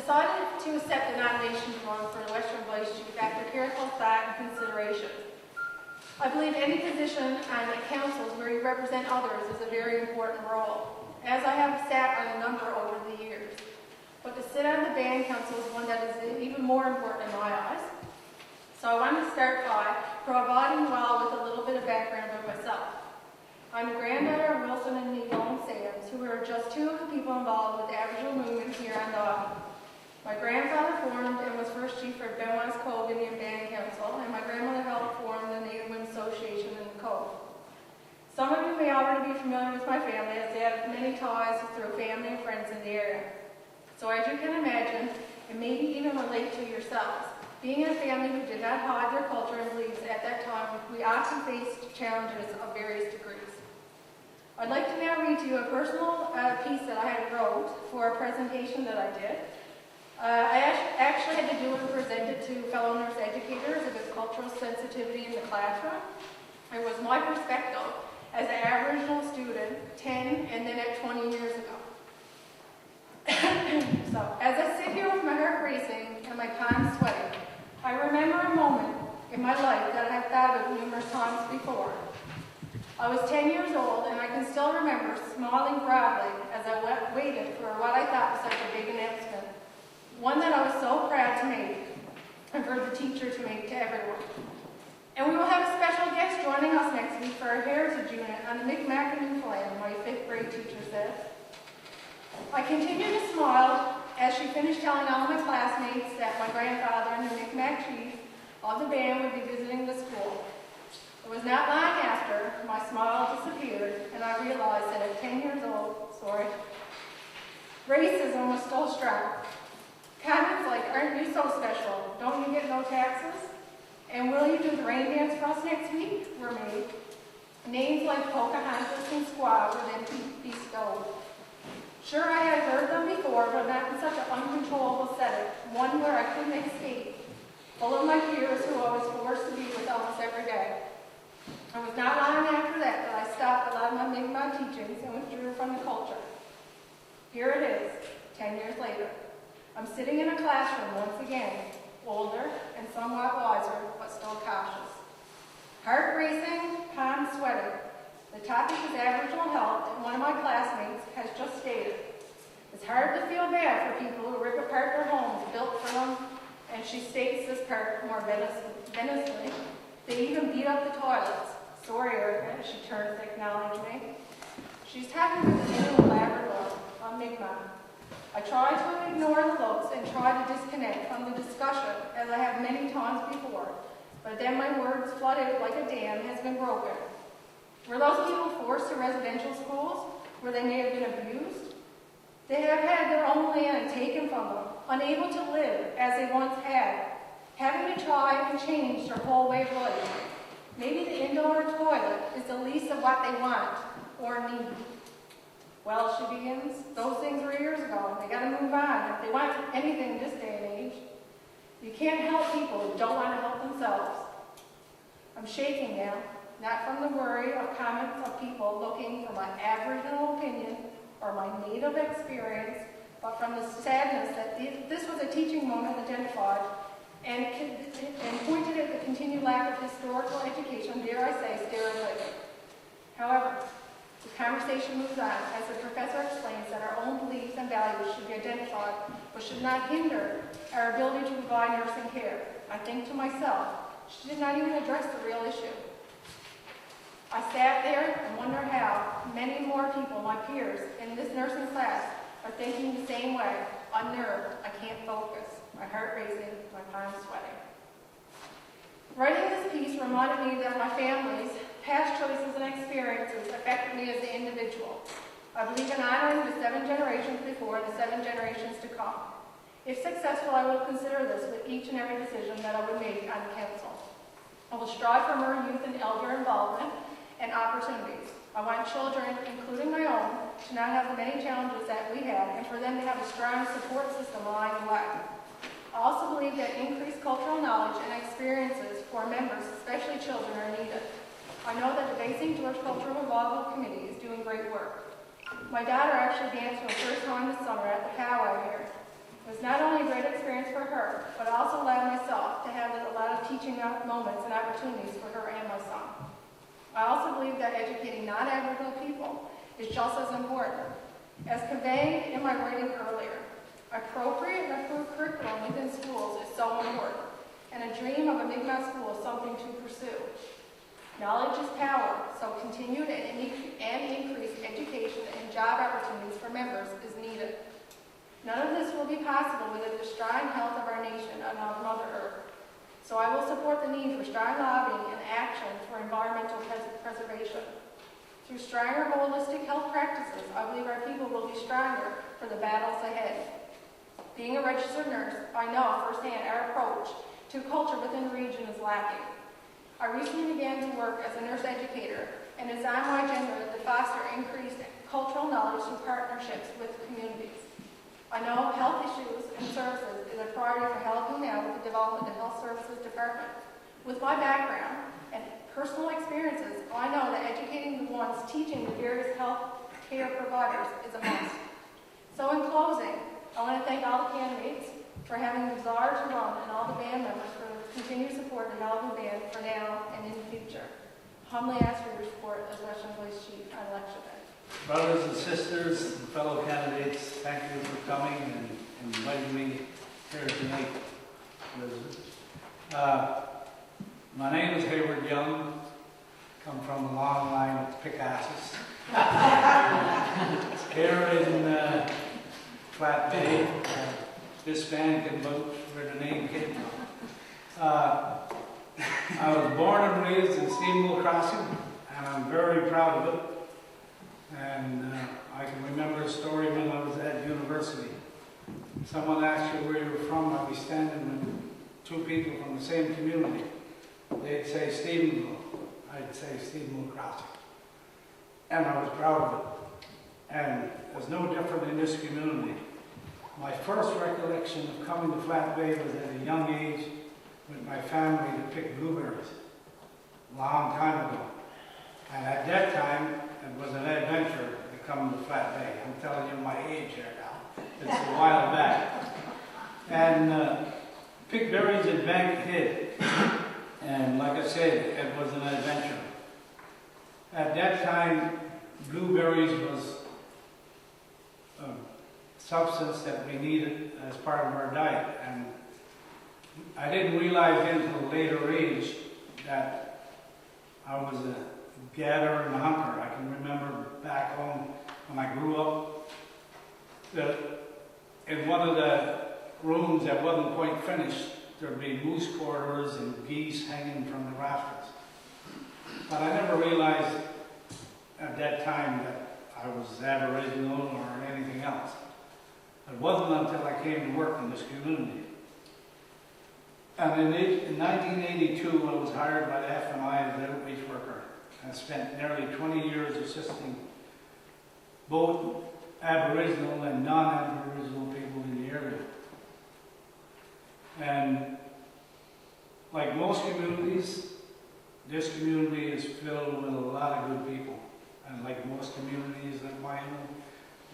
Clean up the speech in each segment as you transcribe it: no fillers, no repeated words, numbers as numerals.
decided to accept the nomination form for the Western Vice Chief after careful thought and consideration. I believe any position on the councils where you represent others is a very important role, as I have sat on a number over the years. But to sit on the band council is one that is even more important in my eyes. So I want to start by providing you all with a little bit of background on myself. I'm the granddaughter of Wilson and Neil Sands, who are just two of the people involved with the Aboriginal movement here on Dawson. My grandfather formed and was first chief for Benoit's Cove Indian Band Council, and my grandmother helped form the Native Women's Association in the Cove. Some of you may already be familiar with my family, as they have many ties through family and friends in the area. So as you can imagine, and maybe even relate to yourselves, being in a family who did not hide their culture and beliefs at that time, we often faced challenges of various degrees. I'd like to now read to you a personal piece that I had wrote for a presentation that I did. I actually had to do it and present it to fellow nurse educators about cultural sensitivity in the classroom. It was my perspective as an Aboriginal student 10 and then at 20 years ago. So, as I sit here with my heart racing and my palms sweating, I remember a moment in my life that I have thought of numerous times before. I was 10 years old, and I can still remember smiling proudly as I waited for what I thought was such a big announcement, one that I was so proud to make, and for the teacher to make to everyone. And we will have a special guest joining us next week for our Heritage Unit on the Mi'kmaq and Newfoundland, my 5th grade teacher said. I continued to smile as she finished telling all my classmates that my grandfather and the Mi'kmaq chief of the band would be visiting the school. It was not long after my smile disappeared and I realized that at 10 years old, racism was still strong. Comments like, "Aren't you so special? Don't you get no taxes? And will you do the rain dance for us next week?" were made. Names like Pocahontas and Squaw were then bestowed. Sure, I had heard them before, but not in such an uncontrollable setting, one where I couldn't escape, full of my peers who I was forced to be with almost every day. It was not long after that I stopped a lot of my Mi'kmaq teachings and withdrew from the culture. Here it is, 10 years later. I'm sitting in a classroom once again, older and somewhat wiser, but still cautious. Heart racing, palms sweating. The topic is Aboriginal health, and one of my classmates has just stated, "It's hard to feel bad for people who rip apart their homes built for them," and she states this part more venomously. "They even beat up the toilets." Sorry, Erica, as she turns to acknowledge me. She's talking about the Inuit Labrador on Mi'kmaq. I try to ignore the looks and try to disconnect from the discussion, as I have many times before, but then my words flood out like a dam has been broken. Were those people forced to residential schools where they may have been abused? They have had their own land taken from them, unable to live as they once had, having to try and change their whole way of life. Maybe the indoor toilet is the least of what they want or need. Well, she begins, those things were years ago, and they gotta move on if they want anything this day and age. You can't help people who don't want to help themselves. I'm shaking now, not from the worry of comments of people looking for my Aboriginal opinion or my Native experience, but from the sadness that this was a teaching moment identified and pointed at the continued lack of historical education, dare I say, stereotyping. However, the conversation moves on as the professor explains that our own beliefs and values should be identified, but should not hinder our ability to provide nursing care. I think to myself, she did not even address the real issue. I sat there and wonder how many more people, my peers in this nursing class, are thinking the same way. Unnerved, I can't focus, my heart racing, my palms sweating. Writing this piece reminded me that my family's past choices and experiences affected me as an individual. I believe in honoring the 7 generations before and the 7 generations to come. If successful, I will consider this with each and every decision that I would make on the council. I will strive for more youth and elder involvement and opportunities. I want children, including my own, to not have the many challenges that we had and for them to have a strong support system along the way. I also believe that increased cultural knowledge and experiences for members, especially children, are needed. I know that the Basing George Cultural Revival Committee is doing great work. My daughter actually danced for the first time this summer at the powwow here. It was not only great experience for her, but I also allowed myself to have a lot of teaching moments and opportunities for her and my son. I also believe that educating non-Aboriginal people is just as important. As conveyed in my writing earlier, appropriate and approved curriculum within schools is so important, and a dream of a Mi'kmaq school is something to pursue. Knowledge is power, so continued and increased education and job opportunities for members is needed. None of this will be possible without the strong health of our nation and of Mother Earth. So I will support the need for strong lobbying and action for environmental preservation. Through stronger holistic health practices, I believe our people will be stronger for the battles ahead. Being a registered nurse, I know firsthand our approach to culture within the region is lacking. I recently began to work as a nurse educator, and it's on my agenda to foster increased cultural knowledge through partnerships with communities. I know health issues and services is a priority for Qalipu now with the development of the Health Services Department. With my background and personal experiences, I know that educating the ones teaching the various health care providers is a must. So in closing, I want to thank all the candidates for having the desire to run and all the band members for their continued support of the Qalipu Band for now and in the future. Humbly ask for your support as Western Voice Chief on election day. Brothers and sisters and fellow candidates, thank you for coming and inviting me here tonight. My name is Hayward Young. Come from a long line of Picasses. Here in Flat Bay, this band can vote where the name came from. I was born and raised in Steamboat Crossing, and I'm very proud of it. And I can remember a story when I was at university. Someone asked you where you were from. I'd be standing with two people from the same community. They'd say Stephenville. I'd say Steamboat Crossing. And I was proud of it. And it was no different in this community. My first recollection of coming to Flat Bay was at a young age with my family to pick blueberries. A long time ago. And at that time, it was an adventure to come to Flat Bay. I'm telling you my age here now. It's a while back. And picked berries at Bank Head. And like I said, it was an adventure. At that time, blueberries was a substance that we needed as part of our diet. And I didn't realize until a later age that I was a gatherer and hunter. I can remember back home when I grew up, in one of the rooms that wasn't quite finished, there'd be moose quarters and geese hanging from the rafters. But I never realized at that time that I was Aboriginal or anything else. It wasn't until I came to work in this community. And in 1982, I was hired by the FNI as an outreach worker. I spent nearly 20 years assisting both Aboriginal and non-Aboriginal people in the area. And like most communities, this community is filled with a lot of good people. And like most communities like mine,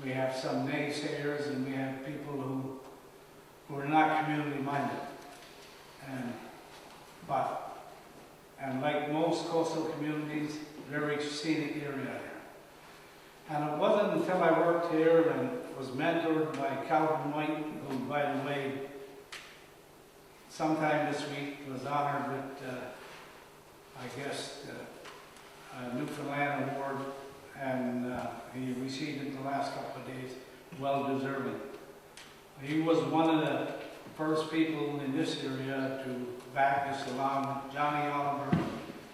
we have some naysayers and we have people who are not community-minded. And like most coastal communities, very scenic area here. And it wasn't until I worked here and was mentored by Calvin White, who, by the way, sometime this week was honored with, I guess, a Newfoundland Award, and he received it the last couple of days, well deserving. He was one of the first people in this area to back us along with Johnny Oliver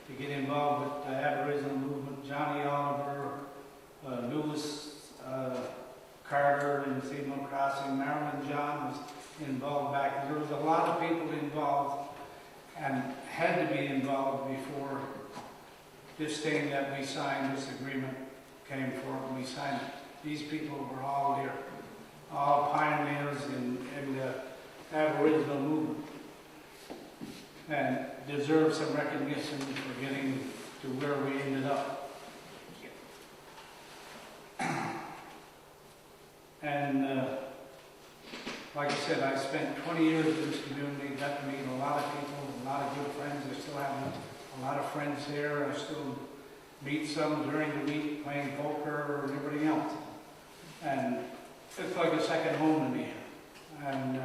to get involved with the Aboriginal movement. Johnny Oliver, Lewis Carter in Steamboat Crossing, Marilyn John was involved back. There was a lot of people involved and had to be involved before this thing that we signed, this agreement came forth and we signed it. These people were all there, all pioneers in the Aboriginal movement, and deserve some recognition for getting to where we ended up. And like I said, I spent 20 years in this community, got to meet a lot of people, a lot of good friends. I still have a lot of friends here. I still meet some during the week playing poker or everything else. And it's like a second home to me. And,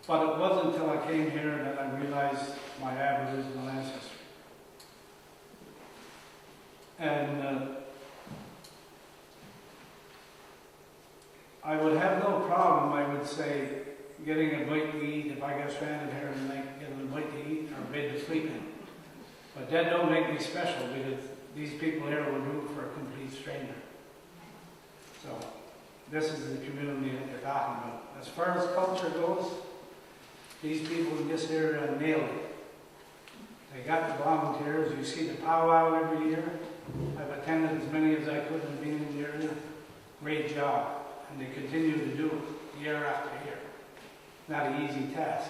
but it wasn't until I came here that I realized my Aboriginal ancestry. And I would have no problem, I would say, getting a bite to eat if I got stranded here and getting a bite to eat or a bed to sleep in. But that don't make me special because these people here will do it for a complete stranger. So this is the community that they're talking about. As far as culture goes, these people in this area nailed it. They got the volunteers. You see the powwow every year. I've attended as many as I could and been in the area. Great job. And they continue to do it year after year. Not an easy task,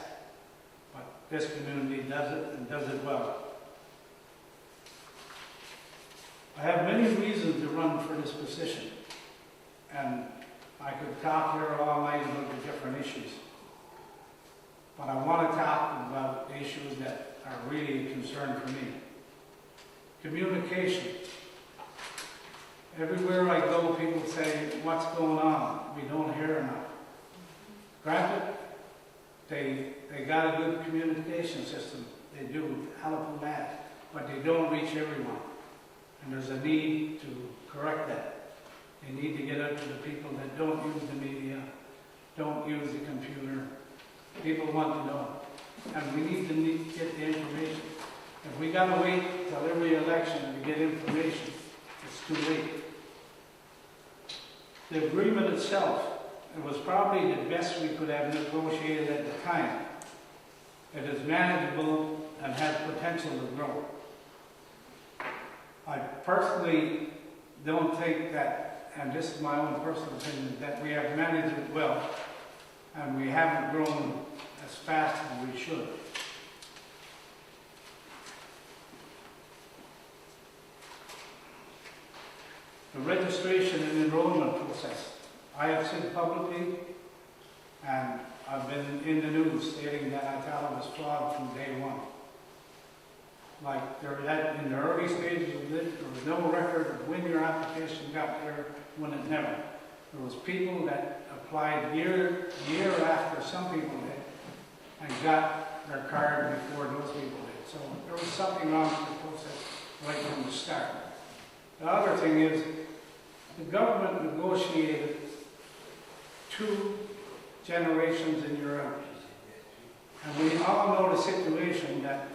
but this community does it and does it well. I have many reasons to run for this position, and I could talk here all night about the different issues. But I want to talk about the issues that are really a concern for me. Communication. Everywhere I go, people say, what's going on? We don't hear enough. Granted, they got a good communication system. They do, Qalipu that, but they don't reach everyone. And there's a need to correct that. They need to get out to the people that don't use the media, don't use the computer. People want to know. And we need to get the information. If we got to wait till every election to get information, it's too late. The agreement itself, it was probably the best we could have negotiated at the time. It is manageable and has potential to grow. I personally don't think that, and this is my own personal opinion, that we have managed it well, and we haven't grown as fast as we should. The registration and enrollment process. I have said publicly, and I've been in the news stating that I thought it was flawed from day one. Like in the early stages of it, there was no record of when your application got there, when it never. There was people that applied year after some people did, and got their card before those people did. So there was something wrong with the process right from the start. The other thing is, the government negotiated 2 generations in your out. And we all know the situation that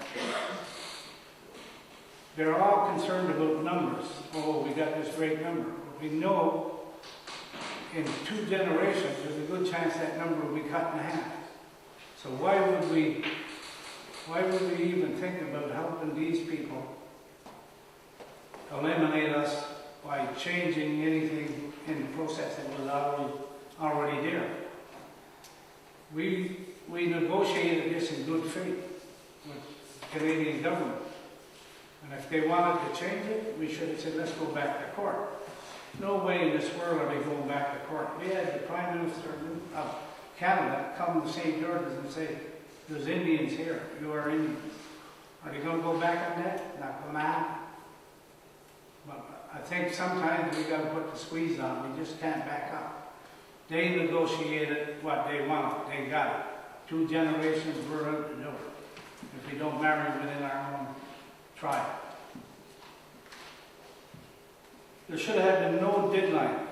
they're all concerned about numbers. Oh, we got this great number. But we know in 2 generations, there's a good chance that number will be cut in half. So why would we even think about helping these people eliminate us by changing anything in the process that was already there? We negotiated this in good faith with the Canadian government. And if they wanted to change it, we should have said, let's go back to court. No way in this world are they going back to court. We had the Prime Minister of Canada come to St. George's and say, there's Indians here, you are Indians. Are they going to go back on that? Not going to happen. But I think sometimes we got to put the squeeze on. We just can't back up. They negotiated what they wanted. They got it. 2 generations were out to do it. If we don't marry within our own tribe. There should have been no deadline.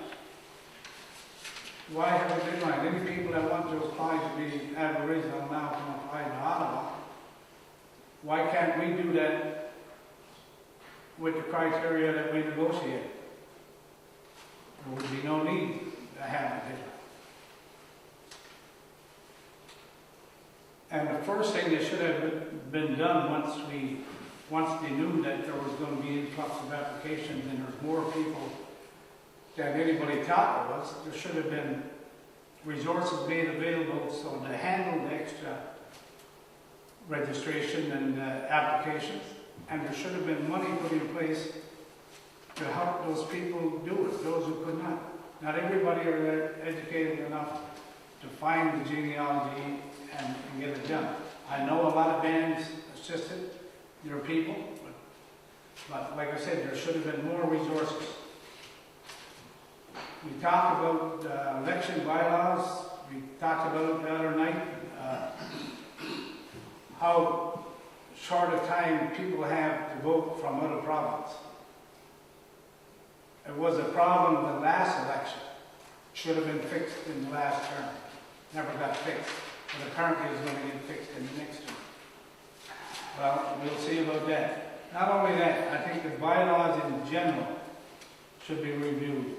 Why have a deadline? Any people that want to apply to be Aboriginal now can apply to Ottawa. Why can't we do that with the criteria that we negotiated? There would be no need to have a deadline. And the first thing that should have been done once they knew that there was going to be influx of applications and there's more people than anybody thought there was, there should have been resources made available so to handle the extra registration and applications. And there should have been money put in place to help those people do it, those who could not. Not everybody are educated enough to find the genealogy and get it done. I know a lot of bands assisted their people, but like I said, there should have been more resources. We talked about election bylaws. We talked about it the other night, how short a time people have to vote from other provinces. It was a problem the last election. Should have been fixed in the last term. Never got fixed. But apparently it's going to get fixed in the next term. Well, we'll see about that. Not only that, I think the bylaws in general should be reviewed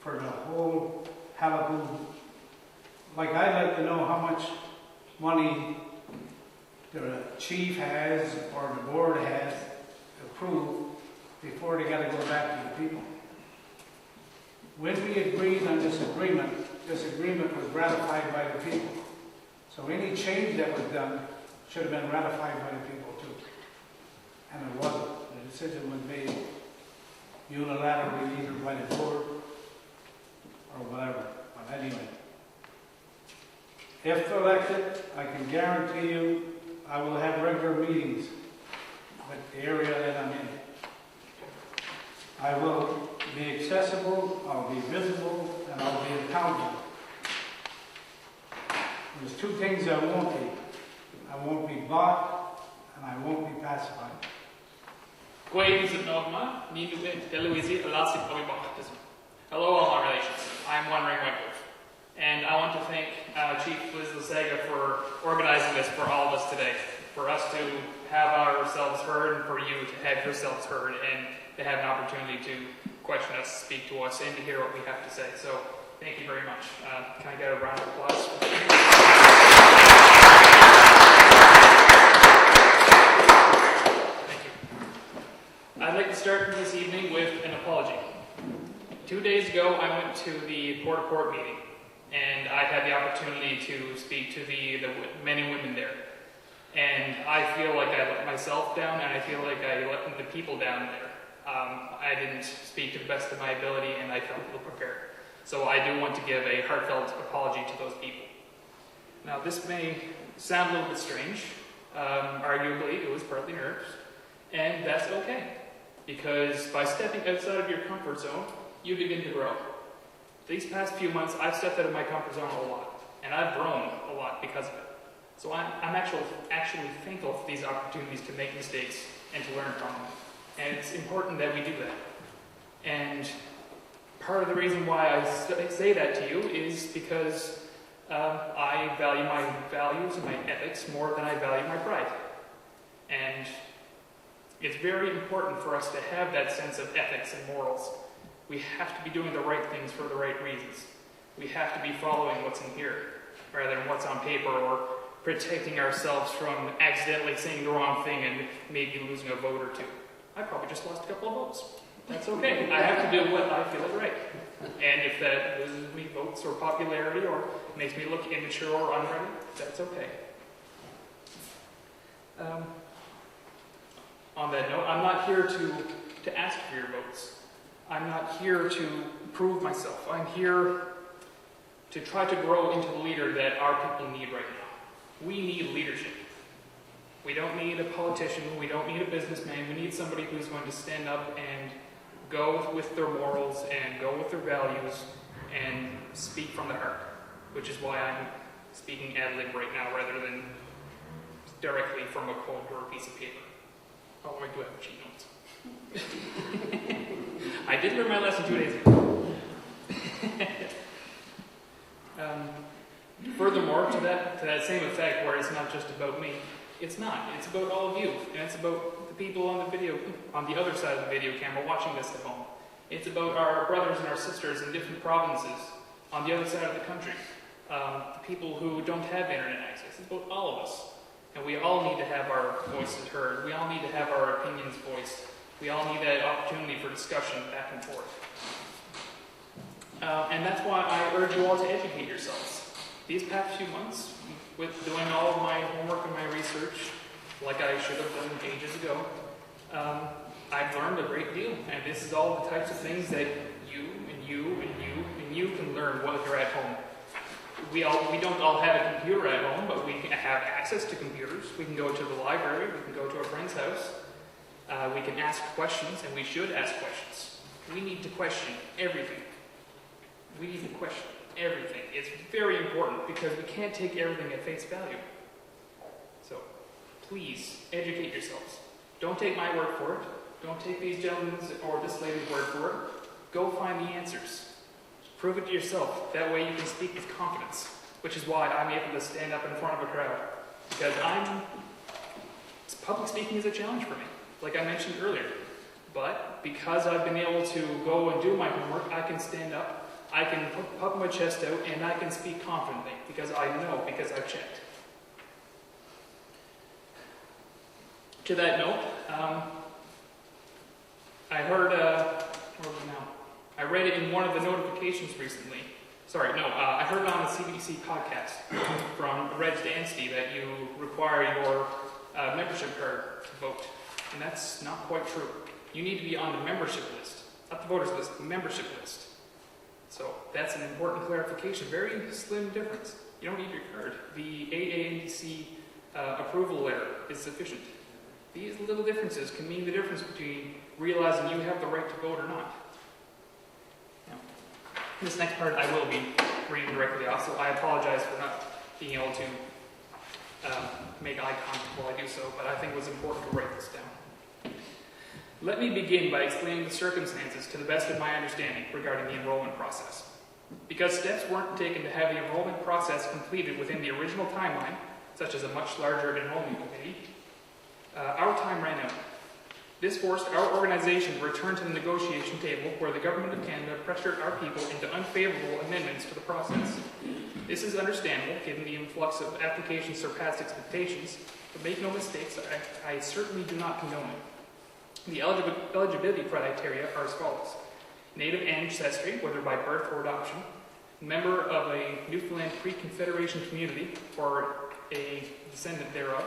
for the whole Qalipu. Like, I'd like to know how much money the chief has or the board has approved before they got to go back to the people. When we agreed on this agreement was ratified by the people. So any change that was done should have been ratified by the people too. And it wasn't. The decision was made unilaterally either by the board or whatever. But anyway, if elected, I can guarantee you I will have regular meetings with the area that I'm in. I will be accessible, I'll be visible, and I'll be accountable. There's two things I won't be. I won't be bought, and I won't be pacified. Hello, all my relations. I'm One Ring Whitewolf. And I want to thank Chief Liz Lasega for organizing this for all of us today. For us to have ourselves heard, and for you to have yourselves heard, and to have an opportunity to question us, speak to us, and to hear what we have to say. So, thank you very much. Can I get a round of applause? Thank you. I'd like to start this evening with an apology. 2 days ago, I went to the Port of Port meeting, and I had the opportunity to speak to the men and women there. And I feel like I let myself down, and I feel like I let the people down there. I didn't speak to the best of my ability, and I felt ill-prepared. So I do want to give a heartfelt apology to those people. Now, this may sound a little bit strange. Arguably, it was partly nerves, and that's okay. Because by stepping outside of your comfort zone, you begin to grow. These past few months, I've stepped out of my comfort zone a lot, and I've grown a lot because of it. So I'm actually thankful for these opportunities to make mistakes and to learn from them. And it's important that we do that. And part of the reason why I say that to you is because I value my values and my ethics more than I value my pride. And it's very important for us to have that sense of ethics and morals. We have to be doing the right things for the right reasons. We have to be following what's in here, rather than what's on paper, or protecting ourselves from accidentally saying the wrong thing and maybe losing a vote or two. I probably just lost a couple of votes. That's okay. I have to do what I feel is right. And if that loses me votes or popularity or makes me look immature or unready, that's okay. On that note, I'm not here to ask for your votes. I'm not here to prove myself. I'm here to try to grow into the leader that our people need right now. We need leadership. We don't need a politician. We don't need a businessman. We need somebody who's going to stand up and go with their morals and go with their values and speak from the heart, which is why I'm speaking ad lib right now rather than directly from a quote or a piece of paper. Oh, I do have cheat notes. I did learn my lesson 2 days ago. Furthermore, to that same effect, where it's not just about me, it's not. It's about all of you, and it's about the people on the other side of the video camera watching this at home. It's about our brothers and our sisters in different provinces on the other side of the country. The people who don't have internet access. It's about all of us. And we all need to have our voices heard. We all need to have our opinions voiced. We all need that opportunity for discussion back and forth. And that's why I urge you all to educate yourselves. These past few months, with doing all of my homework and my research, like I should have done ages ago, I've learned a great deal. And this is all the types of things that you can learn while you're at home. We don't all have a computer at home, but we have access to computers. We can go to the library, we can go to a friend's house. We can ask questions, and we should ask questions. We need to question everything. We need to question everything. It's very important because we can't take everything at face value. So, please, educate yourselves. Don't take my word for it. Don't take these gentlemen's or this lady's word for it. Go find the answers. Prove it to yourself. That way you can speak with confidence, which is why I'm able to stand up in front of a crowd. Because public speaking is a challenge for me, like I mentioned earlier. But because I've been able to go and do my homework, I can stand up, I can put my chest out, and I can speak confidently because I know, because I've checked. To that note, I heard, where was it now? I read it in one of the notifications recently. I heard it on the CBC podcast from Reg Dansty that you require your membership card to vote. And that's not quite true. You need to be on the membership list, not the voters list, the membership list. So that's an important clarification. Very slim difference. You don't need your card. The AANDC approval letter is sufficient. These little differences can mean the difference between realizing you have the right to vote or not. This next part I will be reading directly off, so I apologize for not being able to make eye contact while I do so, but I think it was important to write this down. Let me begin by explaining the circumstances to the best of my understanding regarding the enrollment process. Because steps weren't taken to have the enrollment process completed within the original timeline, such as a much larger enrollment committee, our time ran out. This forced our organization to return to the negotiation table where the Government of Canada pressured our people into unfavorable amendments to the process. This is understandable given the influx of applications surpassed expectations, but make no mistakes, I certainly do not condone it. The eligibility criteria are as follows. Native ancestry, whether by birth or adoption, member of a Newfoundland pre-Confederation community or a descendant thereof,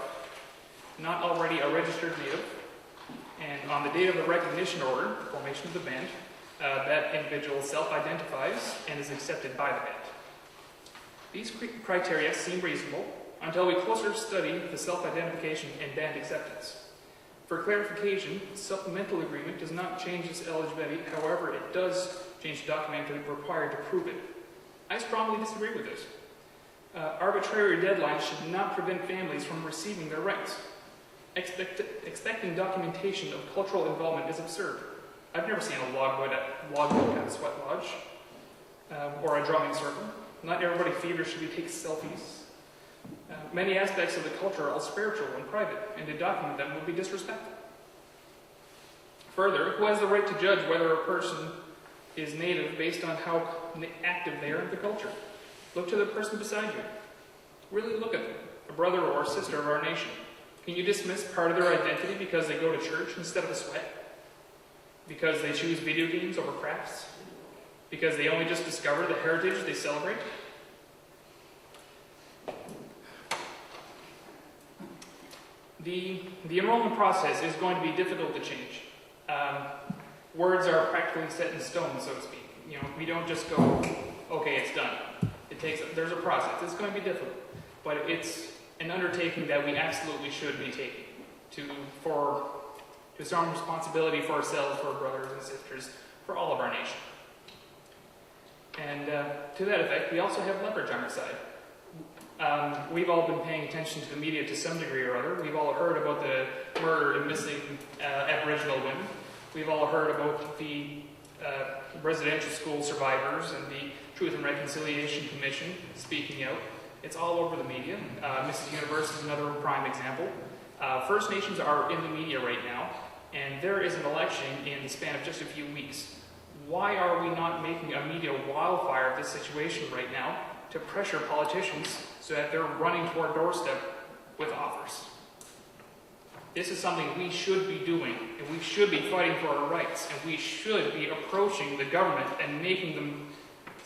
not already a registered native, and on the date of the recognition order, the formation of the band, that individual self-identifies and is accepted by the band. These criteria seem reasonable until we closer study the self-identification and band acceptance. For clarification, the supplemental agreement does not change this eligibility, however, it does change the document required to prove it. I strongly disagree with this. Arbitrary deadlines should not prevent families from receiving their rights. Expecting documentation of cultural involvement is absurd. I've never seen a logbook at a sweat lodge or a drumming circle. Not everybody feverishly takes selfies. Many aspects of the culture are all spiritual and private, and to document them would be disrespectful. Further, who has the right to judge whether a person is native based on how active they are in the culture? Look to the person beside you. Really look at them, a brother or a sister of our nation. Can you dismiss part of their identity because they go to church instead of a sweat? Because they choose video games over crafts? Because they only just discovered the heritage they celebrate? The enrollment process is going to be difficult to change. Words are practically set in stone, so to speak. We don't just go, okay, it's done. There's a process. It's going to be difficult, but it's an undertaking that we absolutely should be taking to some responsibility for ourselves, for our brothers and sisters, for all of our nation. And to that effect, we also have leverage on our side. We've all been paying attention to the media to some degree or other. We've all heard about the murder and missing Aboriginal women. We've all heard about the residential school survivors and the Truth and Reconciliation Commission speaking out. It's all over the media. Mrs. Universe is another prime example. First Nations are in the media right now, and there is an election in the span of just a few weeks. Why are we not making a media wildfire of this situation right now to pressure politicians so that they're running to our doorstep with offers? This is something we should be doing, and we should be fighting for our rights, and we should be approaching the government and making them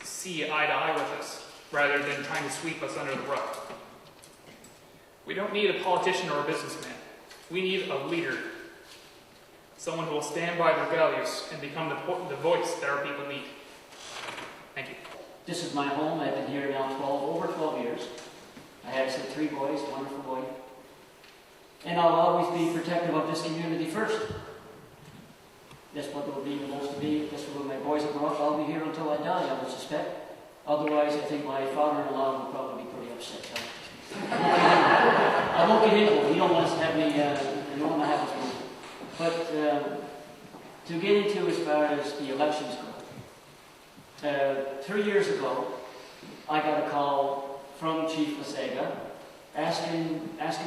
see eye to eye with us, rather than trying to sweep us under the rug. We don't need a politician or a businessman. We need a leader. Someone who will stand by their values and become the voice that our people need. Thank you. This is my home. I've been here now over 3 boys, wonderful boy. And I'll always be protective of this community first. That's what it will be supposed to be. That's what my boys will grow up. I'll be here until I die, I would suspect. Otherwise, I think my father-in-law would probably be pretty upset. So. I won't get into it. You don't want to have me, you don't want to have us move. But to get into as far as the elections go, 3 years ago, I got a call from Chief Lasaga asking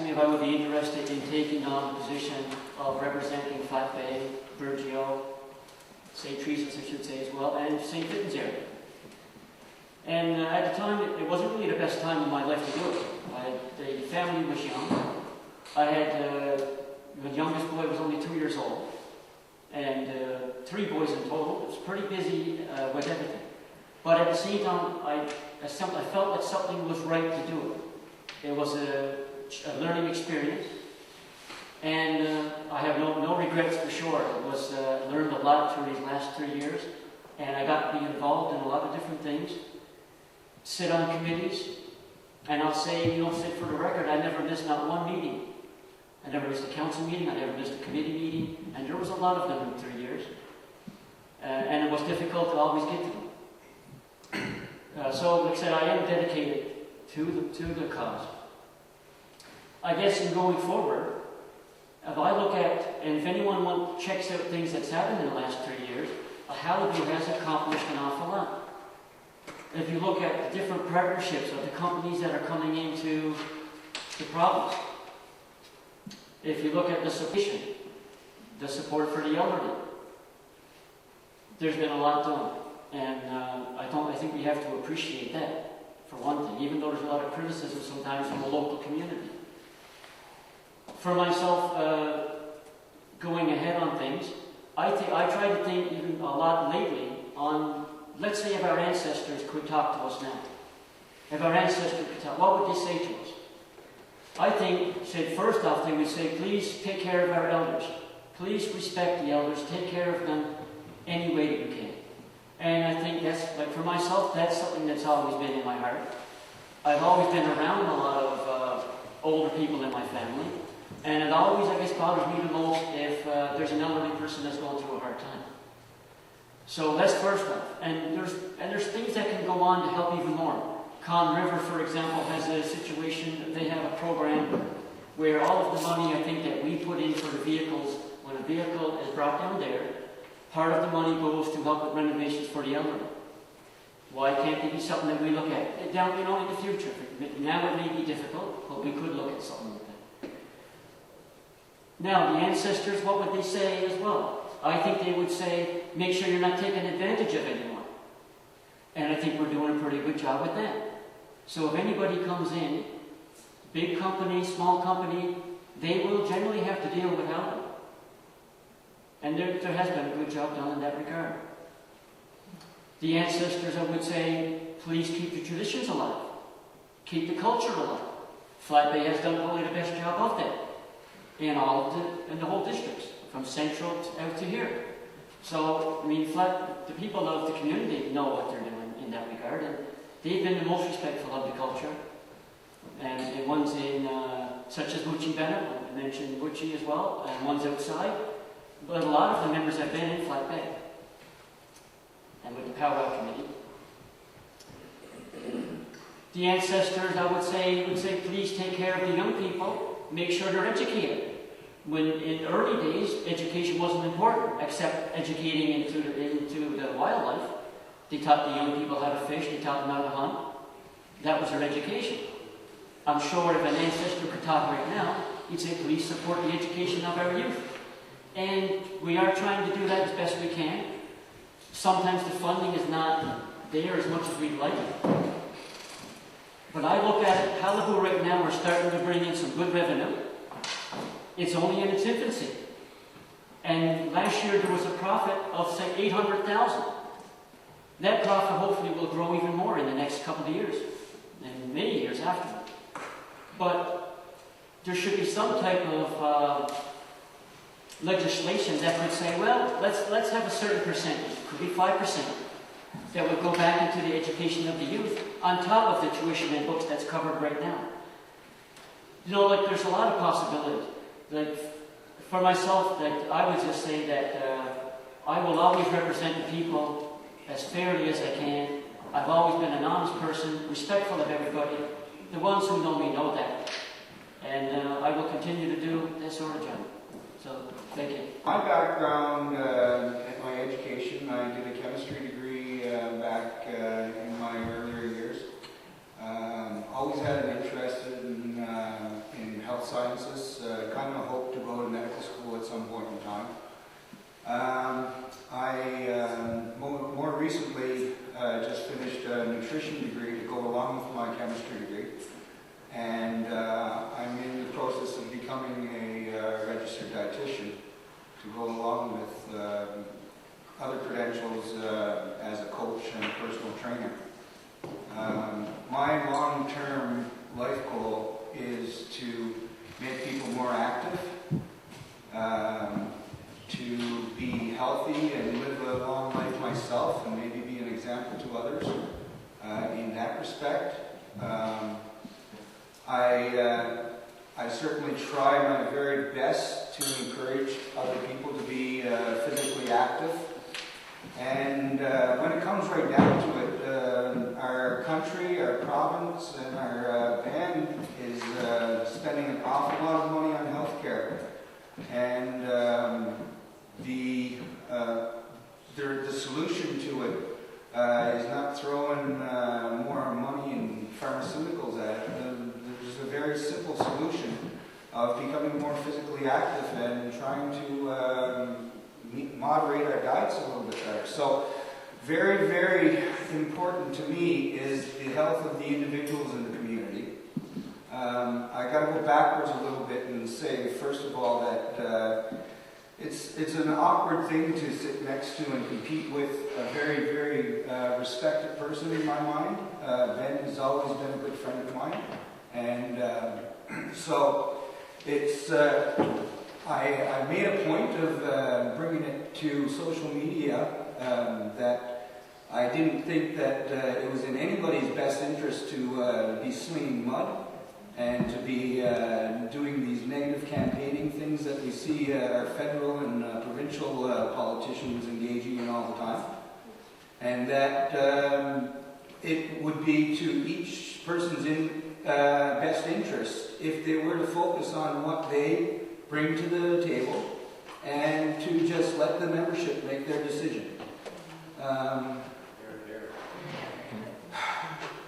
me if I would be interested in taking on the position of representing Flat Bay, Burgeo, St. Teresa's, I should say as well, and St. Vittens area. And at the time, it wasn't really the best time in my life to do it. The family was young. I had, the youngest boy was only 2 years old, and 3 boys in total. It was pretty busy with everything. But at the same time, I felt like something was right to do it. It was a learning experience, and I have no regrets for sure. It was learned a lot through these last 3 years, and I got to be involved in a lot of different things. Sit on committees, and I'll say, sit for the record, I never missed not one meeting. I never missed a council meeting, I never missed a committee meeting, and there was a lot of them in 3 years. And it was difficult to always get to them. So, like I said, I am dedicated to the cause. I guess in going forward, if I look at, and if anyone checks out things that's happened in the last 3 years, Qalipu has accomplished an awful lot. If you look at the different partnerships of the companies that are coming into the province, if you look at the support for the elderly, there's been a lot done. And I think we have to appreciate that, for one thing, even though there's a lot of criticism sometimes from the local community. For myself, going ahead on things, I try to think even a lot lately on, let's say if our ancestors could talk to us now. If our ancestors could talk, what would they say to us? I think, first off, they would say, please take care of our elders. Please respect the elders. Take care of them any way that you can. And I think that's, like for myself, that's something that's always been in my heart. I've always been around a lot of older people in my family. And it always, I guess, bothers me the most if there's an elderly person that's going through a hard time. So that's first off. And there's things that can go on to help even more. Con River, for example, has a situation, they have a program where all of the money, I think, that we put in for the vehicles, when a vehicle is brought down there, part of the money goes to help with renovations for the elderly. Why can't it be something that we look at down, in the future? Now it may be difficult, but we could look at something like that. Now, the ancestors, what would they say as well? I think they would say, make sure you're not taking advantage of anyone. And I think we're doing a pretty good job with that. So if anybody comes in, big company, small company, they will generally have to deal with elderly. And there has been a good job done in that regard. The ancestors, I would say, please keep the traditions alive. Keep the culture alive. Flat Bay has done probably the best job of that in the whole districts, from central out to here. So, the people of the community know what they're doing in that regard, and they've been the most respectful of the culture. And the ones in, such as Bucci Bennett, I mentioned Bucci as well, and ones outside. But a lot of the members have been in Flat Bay and with the powwow committee. The ancestors, I would say, please take care of the young people. Make sure they're educated. When in early days, education wasn't important, except educating into the wildlife. They taught the young people how to fish. They taught them how to hunt. That was their education. I'm sure if an ancestor could talk right now, he'd say, please support the education of our youth. And we are trying to do that as best we can. Sometimes the funding is not there as much as we'd like. But I look at it, Qalipu right now, we're starting to bring in some good revenue. It's only in its infancy. And last year there was a profit of, say, $800,000. That profit hopefully will grow even more in the next couple of years, and many years after. But there should be some type of legislation that would say, well, let's have a certain percentage, could be 5%, that would go back into the education of the youth on top of the tuition and books that's covered right now. You know, like there's a lot of possibilities. Like for myself, that I would just say that I will always represent the people as fairly as I can. I've always been an honest person, respectful of everybody. The ones who know me know that. And I will continue to do this sort of job. So, thank you. My background in my education, I did a chemistry degree back in my earlier years. Always had an interest in health sciences. Kind of hoped to go to medical school at some point in time. I more recently just finished a nutrition degree to go along with my chemistry degree. And I'm in the process of becoming a registered dietitian to go along with other credentials as a coach and a personal trainer. My long-term life goal is to make people more active, to be healthy and live a long life myself and maybe be an example to others in that respect. I certainly try my very best to encourage other people to be physically active. And when it comes right down to it, our country, our province, and our band is spending an awful lot of money on healthcare. And the solution to it is not throwing more money and pharmaceuticals at it. There's a very simple solution of becoming more physically active and trying to moderate our diets a little bit better. So very, very important to me is the health of the individuals in the community. I got to go backwards a little bit and say, first of all, that it's an awkward thing to sit next to and compete with a very, very respected person in my mind. Ben has always been a good friend of mine. And so it's, I made a point of bringing it to social media that I didn't think that it was in anybody's best interest to be slinging mud and to be doing these negative campaigning things that we see our federal and provincial politicians engaging in all the time. And that it would be to each person's best interest if they were to focus on what they bring to the table and to just let the membership make their decision.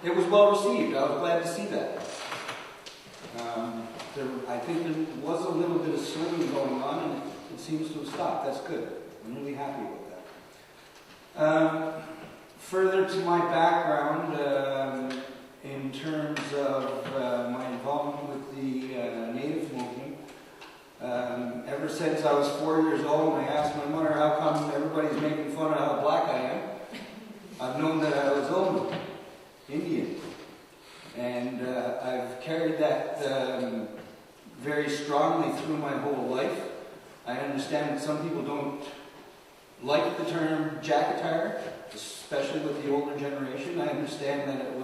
It was well received. I was glad to see that. I think there was a little bit of swinging going on, and it seems to have stopped. That's good. I'm really happy with that. Further to my background, in terms of my involvement with the Native movement, ever since I was 4 years old, and I asked my mother how come everybody's making fun of how black I am, I've known that I was old Indian. And I've carried that very strongly through my whole life. I understand that some people don't like the term Jackatar, especially with the older generation. I understand that it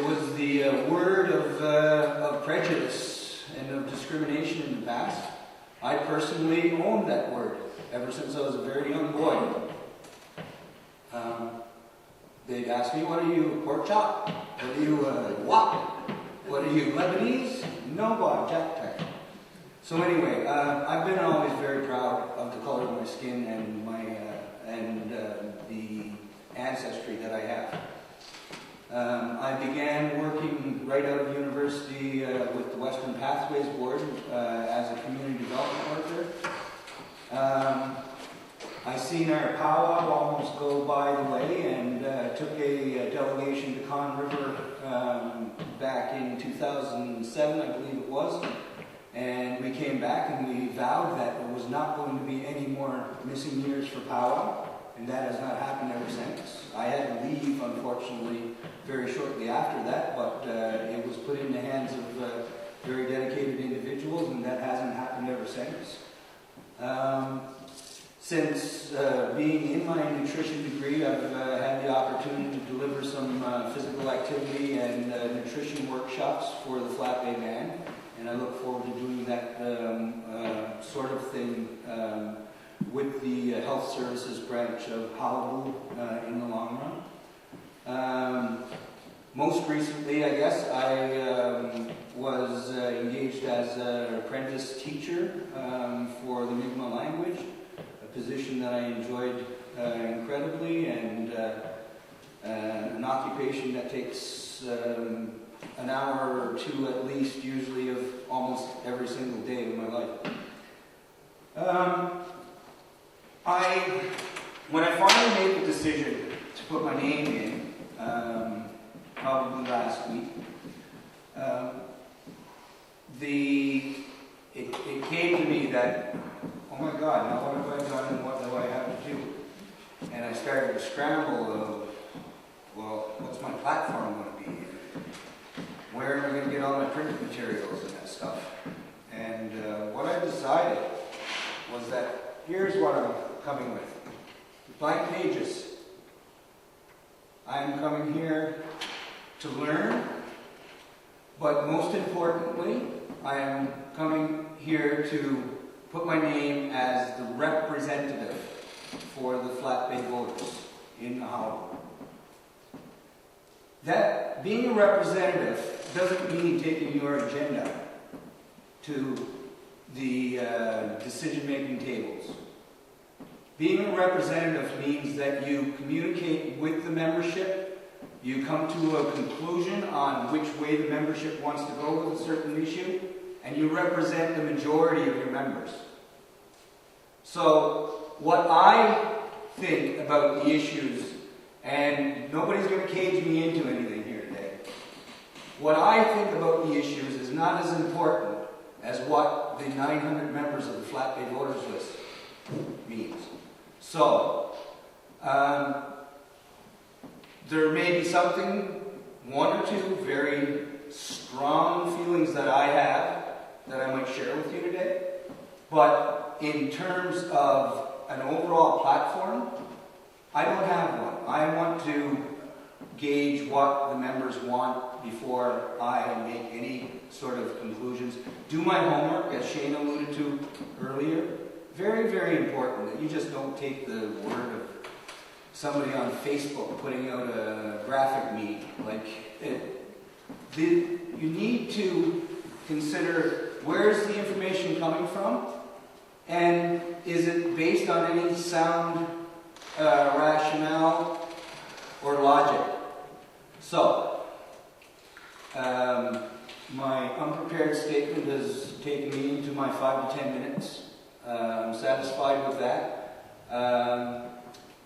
was the word of prejudice and of discrimination in the past. I personally owned that word ever since I was a very young boy. They'd ask me, what are you, pork chop? What are you, wop? What are you, Lebanese? No, boy, Jackatar. So anyway, I've been always very proud of the color of my skin and the ancestry that I have. I began working right out of university with the Western Pathways Board as a community development worker. I seen our powwow almost go by the way and took a delegation to Conn River back in 2007, I believe it was. And we came back and we vowed that there was not going to be any more missing years for powwow, and that has not happened ever since. I had to leave, unfortunately, very shortly after that, but it was put in the hands of very dedicated individuals, and that hasn't happened ever since. Since being in my nutrition degree, I've had the opportunity to deliver some physical activity and nutrition workshops for the Flat Bay Band, and I look forward to doing that sort of thing with the Health Services branch of Qalipu in the long run. Most recently, I guess, I was engaged as an apprentice teacher for the Mi'kmaq language, a position that I enjoyed incredibly, and an occupation that takes an hour or two at least, usually, of almost every single day of my life. When I finally made the decision to put my name in, probably last week, it came to me that, oh my God, now what have I done and what do I have to do? And I started to scramble of, well, what's my platform going to be? Where am I going to get all my print materials and that stuff? And what I decided was that here's what I'm coming with. Blank pages. I'm coming here to learn, but most importantly, I am coming here to put my name as the representative for the Flat Bay voters in Qalipu. That being a representative doesn't mean taking your agenda to the decision-making tables. Being a representative means that you communicate with the membership, you come to a conclusion on which way the membership wants to go with a certain issue, and you represent the majority of your members. So, what I think about the issues, and nobody's going to cage me into anything here today, what I think about the issues is not as important as what the 900 members of the Flat Bay Voters List means. So, there may be something, one or two very strong feelings that I have that I might share with you today, but in terms of an overall platform, I don't have one. I want to gauge what the members want before I make any sort of conclusions. Do my homework, as Shane alluded to earlier. Very, very important that you just don't take the word of somebody on Facebook putting out a graphic meet. You need to consider, where's the information coming from, and is it based on any sound rationale or logic? So, my unprepared statement has taken me into my 5 to 10 minutes. I'm satisfied with that.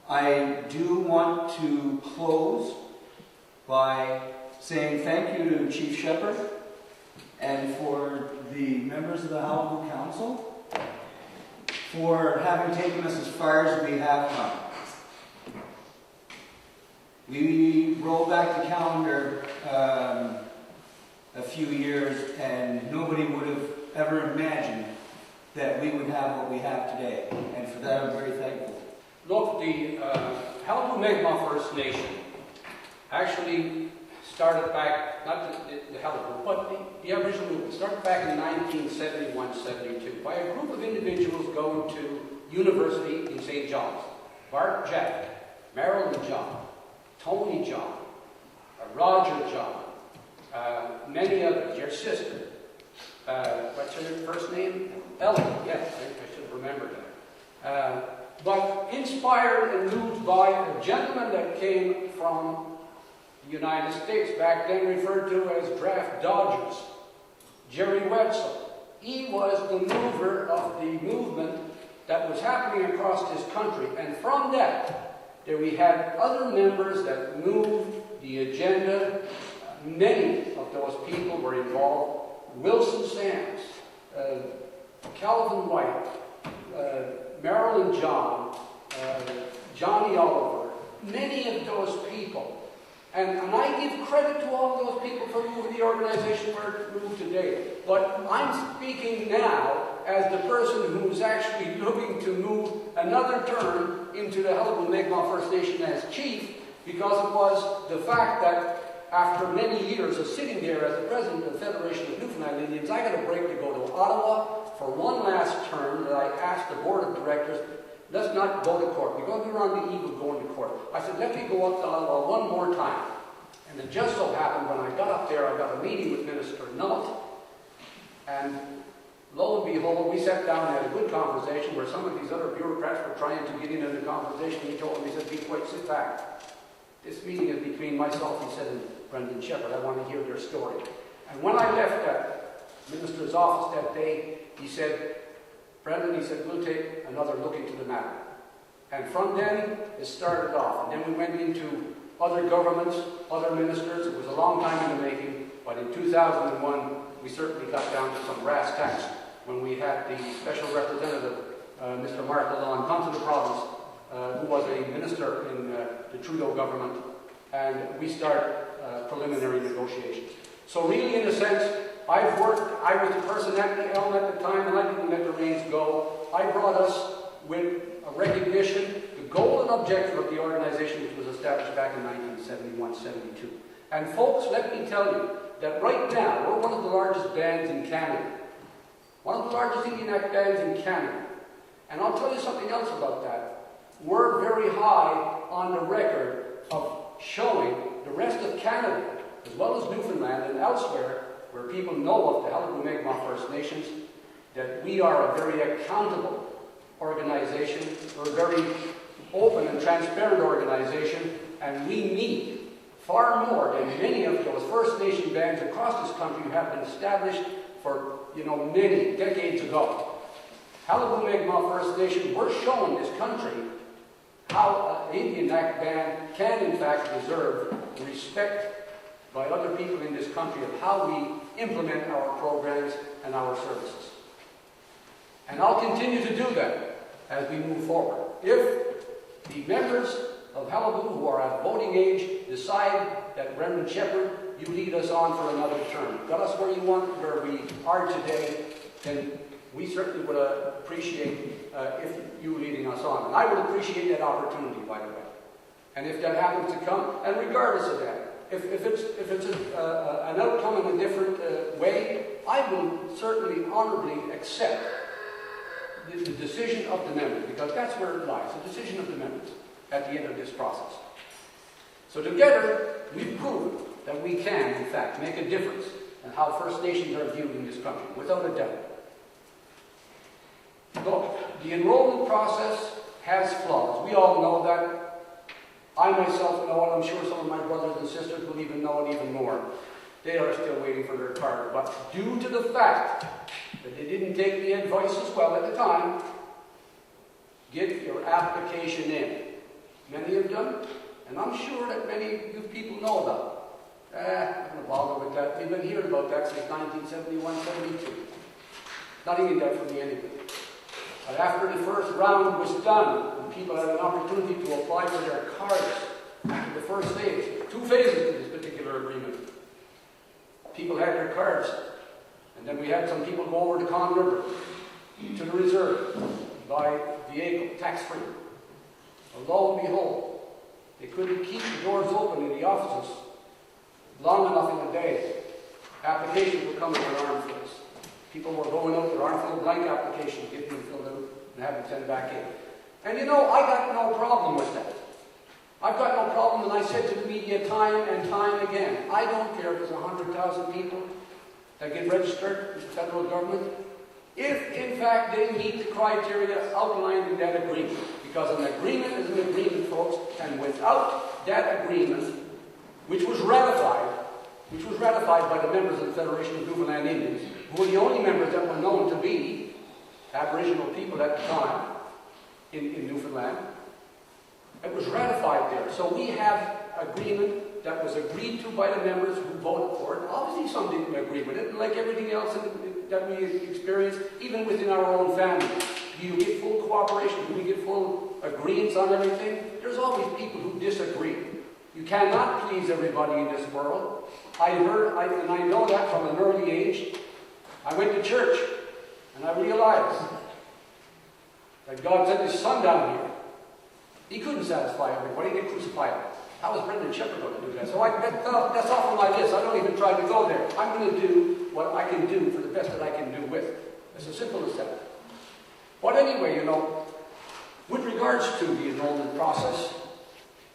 I do want to close by saying thank you to Chief Shepherd and for the members of the Qalipu Council for having taken us as far as we have come. We roll back the calendar a few years, and nobody would have ever imagined that we would have what we have today, and for that I'm very thankful. Look, the Qalipu Mi'kmaq First Nation actually started back, not the Qalipu, but the Aboriginal movement started back in 1971-72 by a group of individuals going to university in St. John's. Bart Jack, Marilyn John, Tony John, Roger John, many others, your sister. What's her first name? Ellen, yes, I should have remembered that. But inspired and moved by a gentleman that came from the United States, back then referred to as draft dodgers, Jerry Wetzel. He was the mover of the movement that was happening across this country. And from that, there we had other members that moved the agenda. Many of those people were involved. Wilson Sands, Calvin White, Marilyn John, Johnny Oliver, many of those people. And I give credit to all those people for moving the organization where it moved today. But I'm speaking now as the person who's actually looking to move another term into the Qalipu Mi'kmaq First Nation as chief, because it was the fact that after many years of sitting there as the president of the Federation of Newfoundland Indians, I got a break to go to Ottawa for one last term that I asked the board of directors, let's not go to court, because we were on the eve of going to court. I said, let me go up to Ottawa one more time. And it just so happened when I got up there, I got a meeting with Minister Nutt, and lo and behold, we sat down and had a good conversation where some of these other bureaucrats were trying to get in on the conversation. He told me, he said, be quiet, sit back. This meeting is between myself, he said, and Brendan Shepherd. I want to hear their story. And when I left that minister's office that day, he said, Brendan, he said, we'll take another look into the matter. And from then, it started off. And then we went into other governments, other ministers. It was a long time in the making, but in 2001, we certainly got down to some brass tacks when we had the special representative, Mr. Mark Lalonde, come to the province, who was a minister in the Trudeau government, and we started preliminary negotiations. So really, in a sense, I was the person at the helm at the time, and I didn't let the reins go. I brought us with a recognition, the goal and objective of the organization, which was established back in 1971-72. And folks, let me tell you that right now, we're one of the largest bands in Canada. One of the largest Indian Act bands in Canada. And I'll tell you something else about that. We're very high on the record of showing the rest of Canada, as well as Newfoundland and elsewhere, where people know of the Qalipu Mi'kmaq First Nations, that we are a very accountable organization. We're a very open and transparent organization, and we meet far more than many of those First Nation bands across this country who have been established for, many decades ago. Qalipu Mi'kmaq First Nation, we're showing this country how an Indian Act band can in fact deserve respect by other people in this country of how we implement our programs and our services. And I'll continue to do that as we move forward. If the members of Qalipu who are at voting age decide that Brendan Shepherd, you lead us on for another term, got us where we are today, then we certainly would appreciate if you leading us on. And I would appreciate that opportunity, by the way. And if that happens to come, and regardless of that, if it's an outcome in a different way, I will certainly honorably accept the decision of the members, because that's where it lies, the decision of the members at the end of this process. So together, we've proven that we can, in fact, make a difference in how First Nations are viewed in this country, without a doubt. Look, the enrollment process has flaws. We all know that. I myself know it. I'm sure some of my brothers and sisters will even know it even more. They are still waiting for their card. But due to the fact that they didn't take the advice as well at the time, get your application in. Many have done, and I'm sure that many of you people know about it. I'm not going to bother with that. We've been hearing about that since 1971-72. Nothing in that for me anyway. But after the first round was done, and people had an opportunity to apply for their cards after the first phase, 2 phases to this particular agreement. People had their cards, and then we had some people go over to Con River, to the reserve, buy vehicle, tax-free. Well, lo and behold, they couldn't keep the doors open in the offices long enough in the day. Applications were coming with armfuls. People were going out with armful of blank applications, getting them filled out, and having sent back in. And I got no problem with that. I've got no problem, and I said to the media time and time again, I don't care if there's 100,000 people that get registered with the federal government, if in fact they meet the criteria outlined in that agreement. Because an agreement is an agreement, folks, and without that agreement, which was ratified by the members of the Federation of Newfoundland Indians, who were the only members that were known to be Aboriginal people at the time in Newfoundland. It was ratified there. So we have agreement that was agreed to by the members who voted for it. Obviously some didn't agree with it, and like everything else that we experience, even within our own family. Do you get full cooperation? Do we get full agreements on everything? There's always people who disagree. You cannot please everybody in this world. And I know that from an early age. I went to church, and I realized that God sent His Son down here. He couldn't satisfy everybody. They crucified Him. How is Brendan Shepherd going to do that? So that's off of my list. I don't even try to go there. I'm going to do what I can do for the best that I can do with it. It's as simple as that. But anyway, you know, with regards to the enrollment process,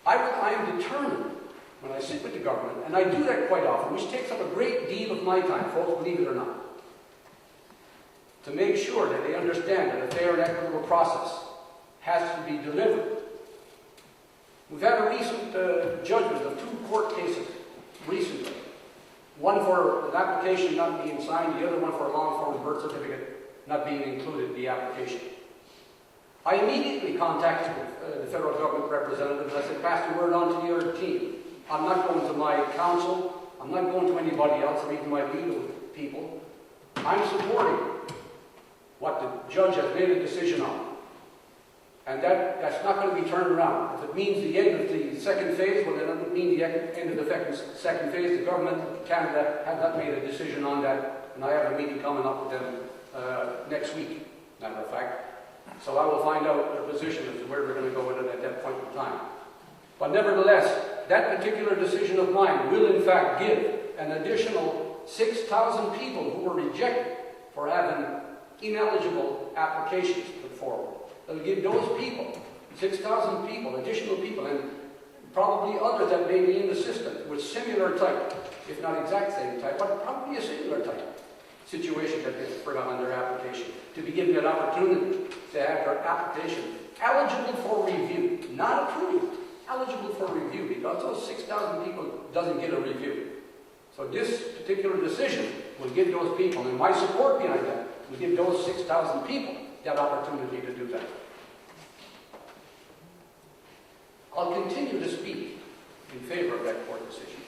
I am determined when I sit with the government, and I do that quite often, which takes up a great deal of my time, folks, believe it or not, to make sure that they understand that a fair and equitable process has to be delivered. We've had a recent judgment of 2 court cases recently. One for an application not being signed, the other one for a long-form birth certificate not being included in the application. I immediately contacted the federal government representative and I said, pass the word on to your team. I'm not going to my counsel, I'm not going to anybody else, or even my legal people. I'm supporting what the judge has made a decision on. And that's not going to be turned around. If it means the end of the second phase, well then it would mean the end of the second phase. The government of Canada has not made a decision on that, and I have a meeting coming up with them next week, matter of fact. So I will find out their position as to where we're going to go with it at that point in time. But nevertheless, that particular decision of mine will in fact give an additional 6,000 people who were rejected for having ineligible applications put forward. It'll give those people, 6,000 people, additional people, and probably others that may be in the system with similar type, if not exact same type, but probably a similar type situation that they forgot on their application, to be given an opportunity to have their application eligible for review, not approved, eligible for review, because those 6,000 people doesn't get a review. So this particular decision will give those people, and my support behind that, will give those 6,000 people that opportunity to do that. I'll continue to speak in favor of that court decision.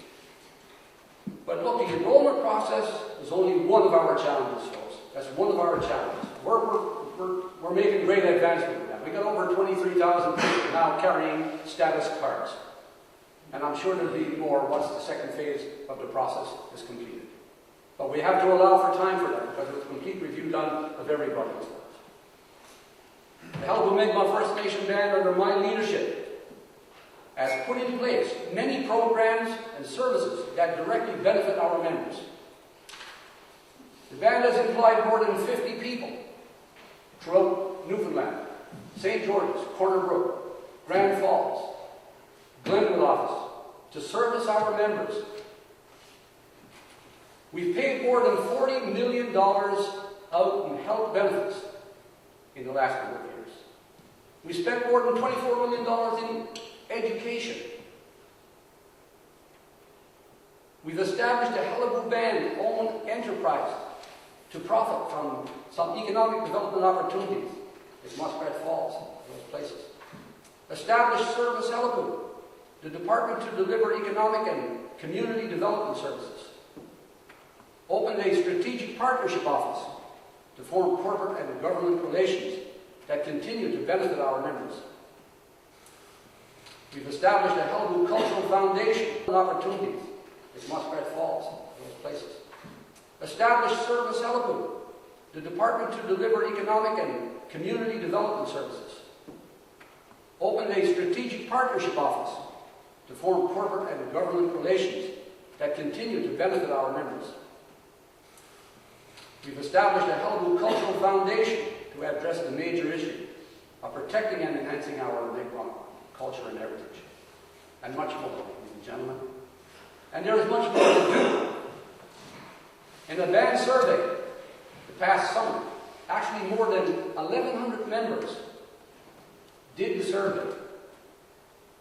But look, the enrollment process is only one of our challenges, folks. That's one of our challenges. We're making great advancement with that. We got over 23,000 people now carrying status cards. And I'm sure there'll be more once the second phase of the process is completed. But we have to allow for time for that, because it's a complete review done of everybody. The Qalipu Mi'kmaq First Nation Band, under my leadership, has put in place many programs and services that directly benefit our members. The band has employed more than 50 people throughout Newfoundland, St. George's, Corner Brook, Grand Falls, Glenwood office, to service our members. We've paid more than $40 million out in health benefits in the last couple of years. We spent more than $24 million in education. We've established a Qalipu Band-owned enterprise to profit from some economic development opportunities at Muskrat Falls, those places. Established Service Qalipu, the department to deliver economic and community development services. Opened a strategic partnership office to form corporate and government relations that continue to benefit our members. We've established a Qalipu Cultural Foundation with opportunities at Muskrat Falls, those places. Established Service Qalipu, the department to deliver economic and community development services. Opened a strategic partnership office to form corporate and government relations that continue to benefit our members. We've established a Qalipu Cultural Foundation to address the major issue of protecting and enhancing our Mi'kmaq culture and heritage. And much more, ladies and gentlemen. And there is much more to do. In a band survey the past summer, actually more than 1,100 members did the survey.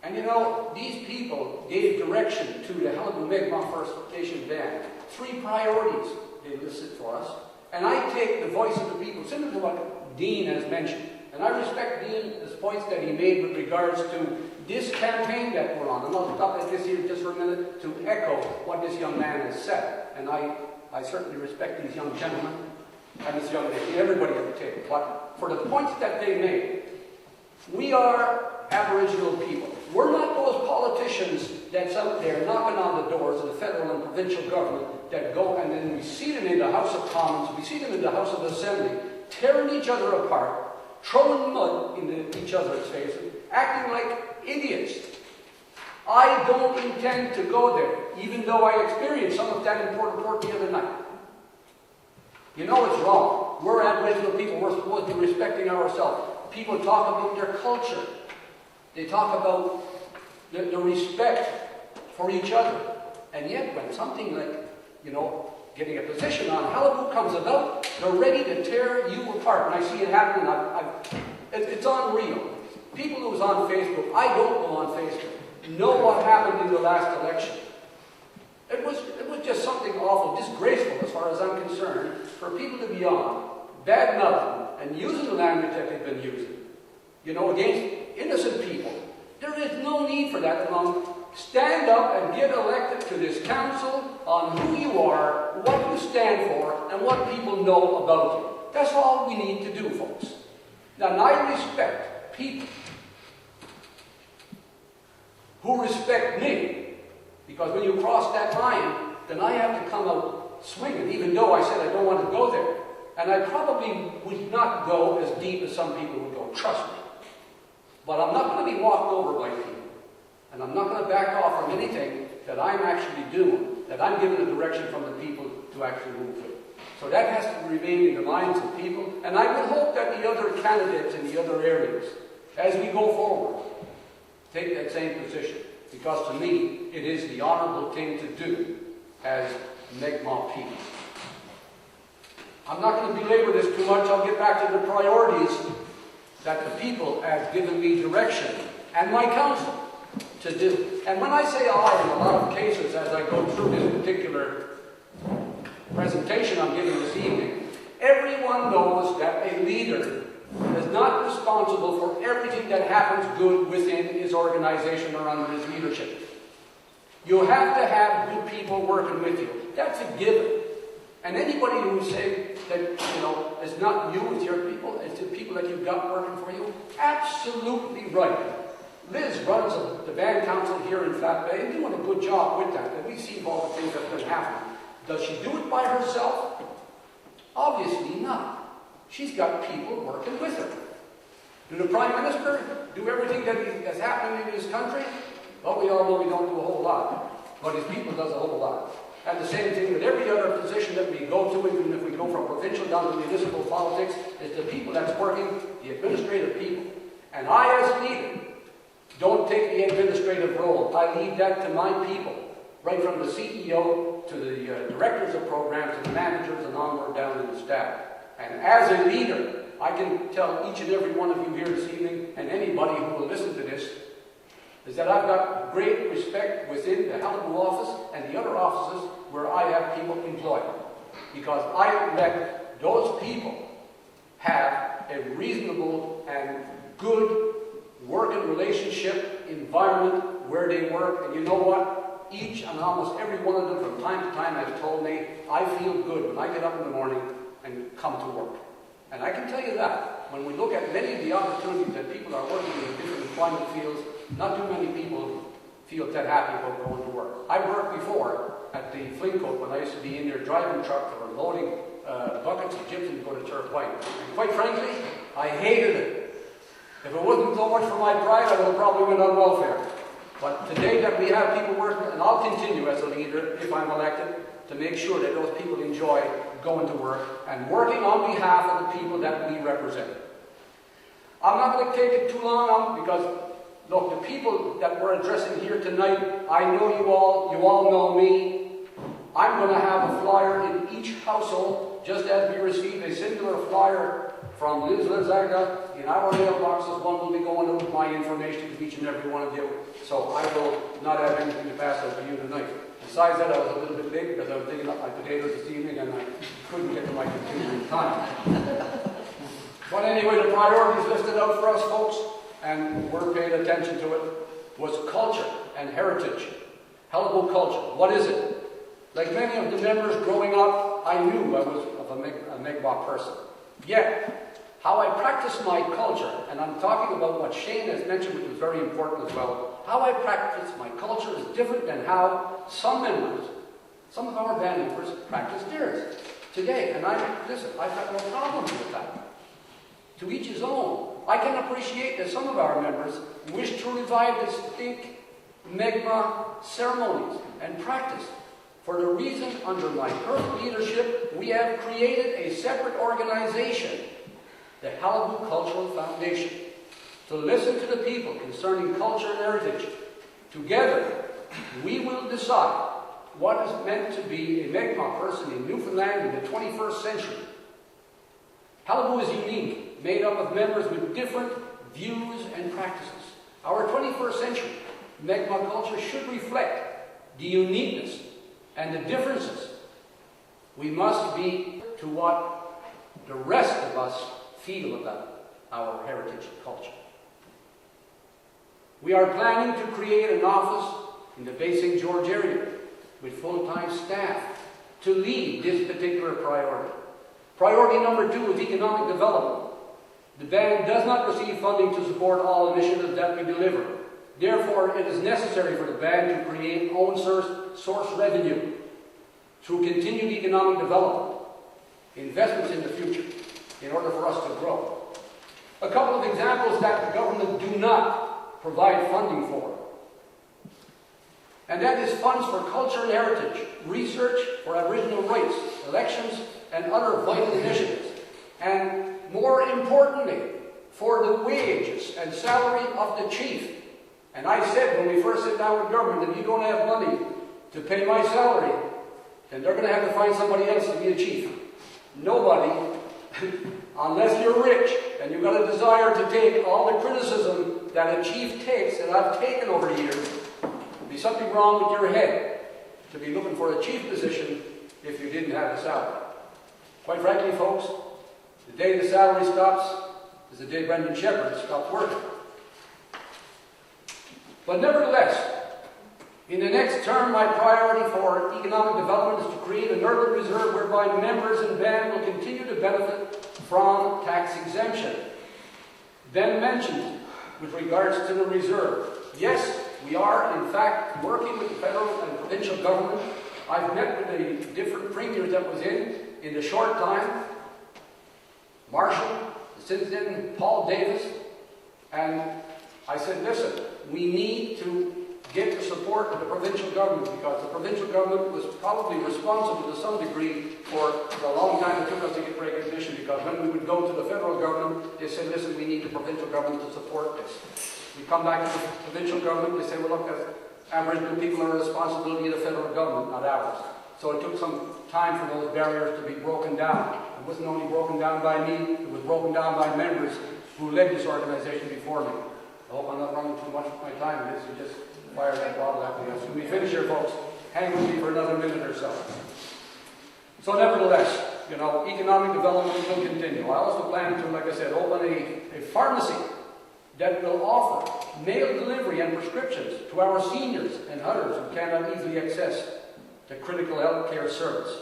And you know, these people gave direction to the Qalipu Mi'kmaq First Nation Band. 3 priorities they listed for us. And I take the voice of the people, similar to what Dean has mentioned. And I respect Dean's points that he made with regards to this campaign that we're on. And I'll stop at this here just for a minute to echo what this young man has said. And I certainly respect these young gentlemen and this young lady, everybody at the table. But for the points that they made, we are Aboriginal people. We're not those politicians that's out there knocking on the doors of the federal and provincial government that go and then we see them in the House of Commons, we see them in the House of Assembly, tearing each other apart, throwing mud into each other's faces, acting like idiots. I don't intend to go there, even though I experienced some of that in Port the other night. You know it's wrong. We're Aboriginal people. We're supposed to be respecting ourselves. People talk about their culture. They talk about the respect for each other. And yet when something like, getting a position on Qalipu comes about, they're ready to tear you apart. And I see it happening. It's unreal. People who's on Facebook, I don't go on Facebook, know what happened in the last election. It was just something awful, disgraceful as far as I'm concerned, for people to be on, bad-mouthing, and using the language that they've been using, against innocent people. There is no need for that among. Stand up and get elected to this council on who you are, what you stand for, and what people know about you. That's all we need to do, folks. Now, and I respect people who respect me, because when you cross that line, then I have to come out swinging, even though I said I don't want to go there. And I probably would not go as deep as some people would go, trust me. But I'm not going to be walked over by people. And I'm not going to back off from anything that I'm actually doing, that I'm given a direction from the people to actually move with. So that has to remain in the minds of people. And I would hope that the other candidates in the other areas, as we go forward, take that same position. Because to me, it is the honorable thing to do as Mi'kmaq people. I'm not going to belabor this too much. I'll get back to the priorities that the people have given me direction and my council to do. And when I say I, in a lot of cases, as I go through this particular presentation I'm giving this evening, everyone knows that a leader is not responsible for everything that happens good within his organization or under his leadership. You have to have good people working with you. That's a given. And anybody who say that, it's not you, it's your people, it's the people that you've got working for you, absolutely right. Liz runs the band council here in Flat Bay and doing a good job with that. And we see all the things that have been happening. Does she do it by herself? Obviously not. She's got people working with her. Do the Prime Minister do everything that is happening in his country? Well, we all know we don't do a whole lot. But his people does a whole lot. And the same thing with every other position that we go to, even if we go from provincial down to municipal politics, is the people that's working, the administrative people. And I, as a leader, don't take the administrative role. I leave that to my people, right from the CEO to the directors of programs, to the managers, and onward down to the staff. And as a leader, I can tell each and every one of you here this evening, and anybody who will listen to this, is that I've got great respect within the Qalipu office and the other offices where I have people employed. Because I let those people have a reasonable and good working relationship environment where they work. And you know what? Each and almost every one of them from time to time has told me, I feel good when I get up in the morning and come to work. And I can tell you that when we look at many of the opportunities that people are working in different employment fields, not too many people feel that happy about going to work. I worked before at the Flincoat when I used to be in their driving truck or loading buckets of gypsum to go to Turf White. And quite frankly, I hated it. If it wasn't so much for my pride, I would have probably went on welfare. But today that we have people working, and I'll continue as a leader, if I'm elected, to make sure that those people enjoy going to work and working on behalf of the people that we represent. I'm not going to take it too long on because, look, the people that we're addressing here tonight, I know you all know me. I'm going to have a flyer in each household, just as we received a singular flyer from Liz Lizaga in our mailboxes. One will be going out with my information to each and every one of you. So I will not have anything to pass out to you tonight. Besides that, I was a little bit late because I was digging up my potatoes this evening and I couldn't get to my computer in time. But anyway, the priorities listed out for us folks, and we're paying attention to it, was culture and heritage. Qalipu culture. What is it? Like many of the members growing up, I knew I was of a Mi'kmaq person. Yet, how I practice my culture, and I'm talking about what Shane has mentioned, which was very important as well, how I practice my culture is different than how some of our band members, practice theirs today. And listen, I've got no problems with that. To each his own. I can appreciate that some of our members wish to revive this Mi'kmaq ceremonies and practice. For the reason, under my current leadership, we have created a separate organization, the Qalipu Cultural Foundation, to listen to the people concerning culture and heritage. Together, we will decide what is meant to be a Mi'kmaq person in Newfoundland in the 21st century. Qalipu is unique, made up of members with different views and practices. Our 21st century Mi'kmaq culture should reflect the uniqueness and the differences. We must be to what the rest of us feel about our heritage and culture. We are planning to create an office in the Bay St. George area with full-time staff to lead this particular priority. Priority number 2 is economic development. The band does not receive funding to support all initiatives that we deliver. Therefore, it is necessary for the band to create own source revenue through continued economic development, investments in the future, in order for us to grow. A couple of examples that the government do not provide funding for. And that is funds for culture and heritage, research for Aboriginal rights, elections, and other vital initiatives. And more importantly, for the wages and salary of the chief. And I said when we first sat down with government, if you don't have money to pay my salary, then they're going to have to find somebody else to be a chief. Nobody, unless you're rich and you've got a desire to take all the criticism that a chief takes, that I've taken over the years, there'd be something wrong with your head to be looking for a chief position if you didn't have a salary. Quite frankly, folks, the day the salary stops is the day Brendan Shepherd stops working. But nevertheless, in the next term, my priority for economic development is to create an urban reserve whereby members and band will continue to benefit from tax exemption. Then mentioned with regards to the reserve. Yes, we are in fact working with the federal and provincial government. I've met with the different premiers that was in the short time. Marshall, since then Paul Davis, and I said, listen, we need to get the support of the provincial government because the provincial government was probably responsible to some degree for the long time it took us to get recognition because when we would go to the federal government, they said, listen, we need the provincial government to support this. We come back to the provincial government, they say, well, look, Aboriginal people are a responsibility of the federal government, not ours. So it took some time for those barriers to be broken down. It wasn't only broken down by me, it was broken down by members who led this organization before me. I hope I'm not running too much of my time in this. You just fire that bottle at me. When we finish here, folks, hang with me for another minute or so. So nevertheless, economic development will continue. I also plan to, like I said, open a pharmacy that will offer mail delivery and prescriptions to our seniors and others who cannot easily access the critical health care service.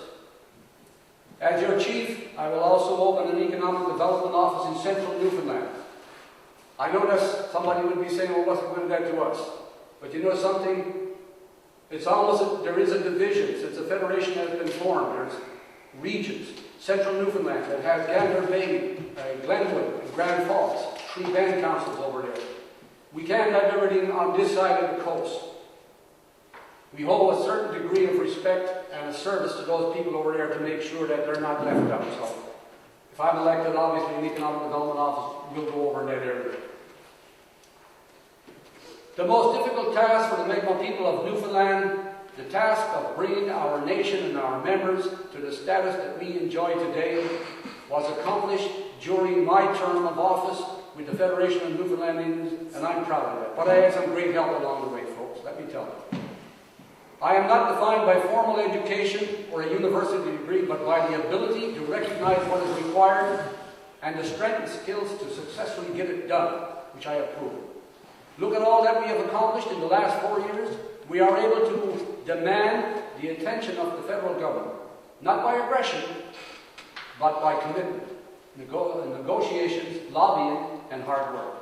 As your chief, I will also open an economic development office in central Newfoundland. I know that somebody would be saying, well, what's going to do that to us? But you know something? It's almost, there is a division. Since the federation has been formed, there's regions. Central Newfoundland that has Gander Bay, Glenwood, and Grand Falls, 3 band councils over there. We can't have everything on this side of the coast. We hold a certain degree of respect and a service to those people over there to make sure that they're not left out. So, if I'm elected, obviously, an economic development office will go over in that area. The most difficult task for the Mi'kmaq people of Newfoundland, the task of bringing our nation and our members to the status that we enjoy today, was accomplished during my term of office with the Federation of Newfoundlandians, and I'm proud of that. But I had some great help along the way, folks, let me tell you. I am not defined by formal education or a university degree, but by the ability to recognize what is required and the strength and skills to successfully get it done, which I have proven. Look at all that we have accomplished in the last 4 years. We are able to demand the attention of the federal government, not by aggression, but by commitment, negotiations, lobbying, and hard work.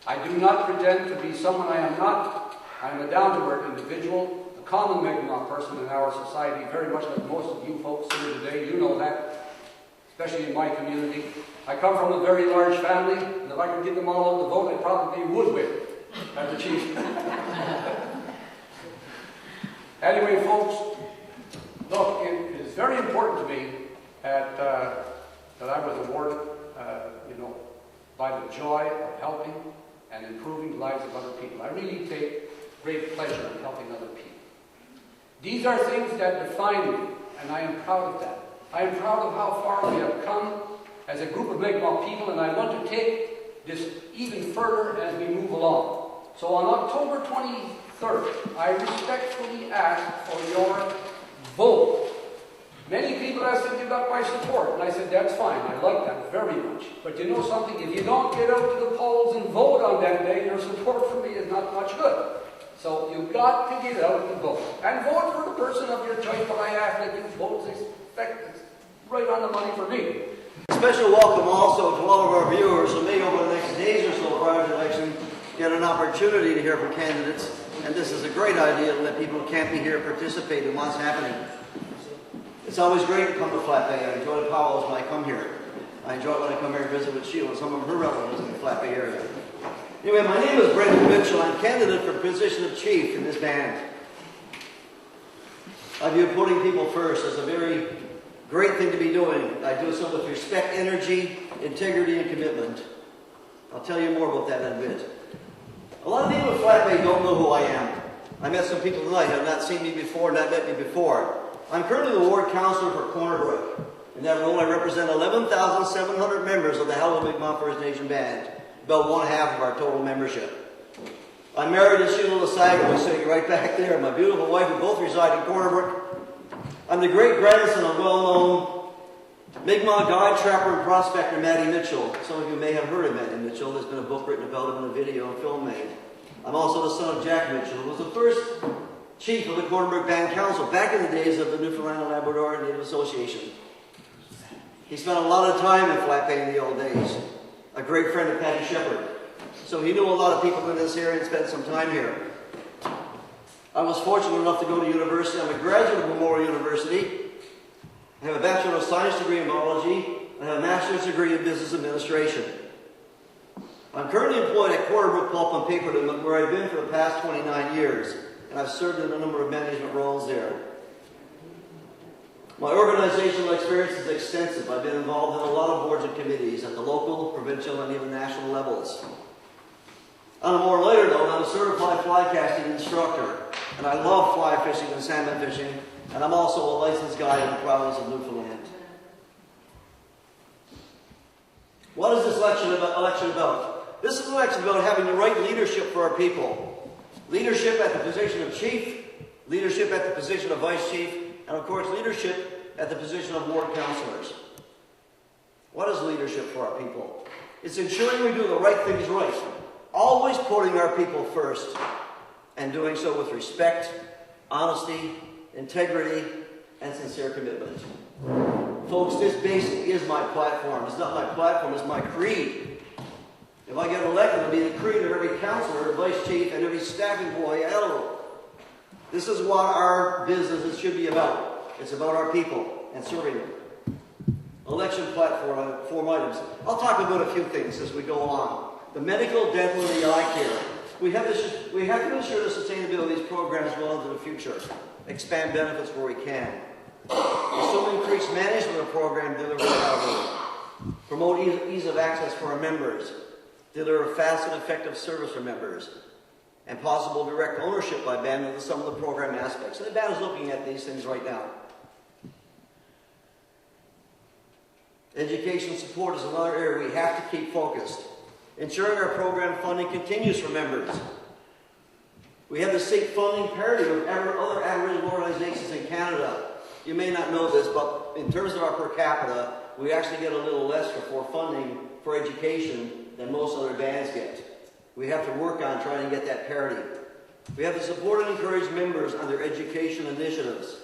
I do not pretend to be someone I am not. I am a down-to-earth individual, a common Mi'kmaq person in our society, very much like most of you folks here today. You know that, especially in my community. I come from a very large family, and if I could get them all out to vote, I probably would win as the chief. Anyway, folks, look, it is very important to me that I was awarded, by the joy of helping and improving the lives of other people. I really take great pleasure in helping other people. These are things that define me, and I am proud of that. I am proud of how far we have come as a group of Mi'kmaq people, and I want to take this even further as we move along. So on October 23rd, I respectfully ask for your vote. Many people have said you got my support, and I said that's fine, I like that very much. But you know something, if you don't get out to the polls and vote on that day, your support for me is not much good. So you've got to get out and vote. And vote for the person of your choice, but I ask that you vote it's right on the money for me. A special welcome also to all of our viewers who may over the next days or so prior to the election get an opportunity to hear from candidates. And this is a great idea to let people who can't be here participate in what's happening. It's always great to come to Flat Bay. I enjoy the powwows when I come here. I enjoy it when I come here and visit with Sheila and some of her relatives in the Flat Bay area. Anyway, my name is Brendan Mitchell. I'm candidate for the position of chief in this band. I view putting people first as a very great thing to be doing. I do so with respect, energy, integrity, and commitment. I'll tell you more about that in a bit. A lot of people in Flat Bay don't know who I am. I met some people tonight who have not seen me before, not met me before. I'm currently the ward councillor for Corner Brook. In that role, I represent 11,700 members of the Hallowed Mi'kmaq First Nation Band, about 1/2 of our total membership. I'm married to Sheila Lasaga, who's sitting right back there, and my beautiful wife, who both reside in Corner Brook. I'm the great-grandson of well-known Mi'kmaq guide, trapper, and prospector Matty Mitchell. Some of you may have heard of Matty Mitchell. There's been a book written about him and a video and film made. I'm also the son of Jack Mitchell, who was the first chief of the Corner Brook Band Council back in the days of the Newfoundland and Labrador Native Association. He spent a lot of time in Flat Bay in the old days. A great friend of Patty Shepherd. So he knew a lot of people in this area and spent some time here. I was fortunate enough to go to university. I'm a graduate of Memorial University. I have a Bachelor of Science degree in biology. I have a Master's degree in business administration. I'm currently employed at Corner Brook Pulp and Paper, where I've been for the past 29 years. And I've served in a number of management roles there. My organizational experience is extensive. I've been involved in a lot of boards and committees at the local, provincial, and even national levels. On a more lighter note, I'm a certified fly casting instructor, and I love fly fishing and salmon fishing, and I'm also a licensed guide in the province of Newfoundland. What is this election about? This is an election about having the right leadership for our people. Leadership at the position of chief, leadership at the position of vice chief, and of course leadership at the position of ward councillors. What is leadership for our people? It's ensuring we do the right things right, always putting our people first, and doing so with respect, honesty, integrity, and sincere commitment. Folks, this basically is my platform. It's not my platform, it's my creed. If I get elected, it'll be the creed of every councillor, vice chief, and every staff employee at Hallowed. This is what our business should be about. It's about our people and serving them. Election platform, 4 items. I'll talk about a few things as we go along. The medical, dental, and the eye care. We have to ensure the sustainability of these programs well into the future. Expand benefits where we can. Also increase management of program delivery at Hallowed. Promote ease of access for our members. Deliver fast and effective service for members, and possible direct ownership by BAM of some of the program aspects. And the BAM is looking at these things right now. Education support is another area we have to keep focused. Ensuring our program funding continues for members. We have the same funding parity with other Aboriginal organizations in Canada. You may not know this, but in terms of our per capita, we actually get a little less for funding for education than most other bands get. We have to work on trying to get that parity. We have to support and encourage members on their education initiatives.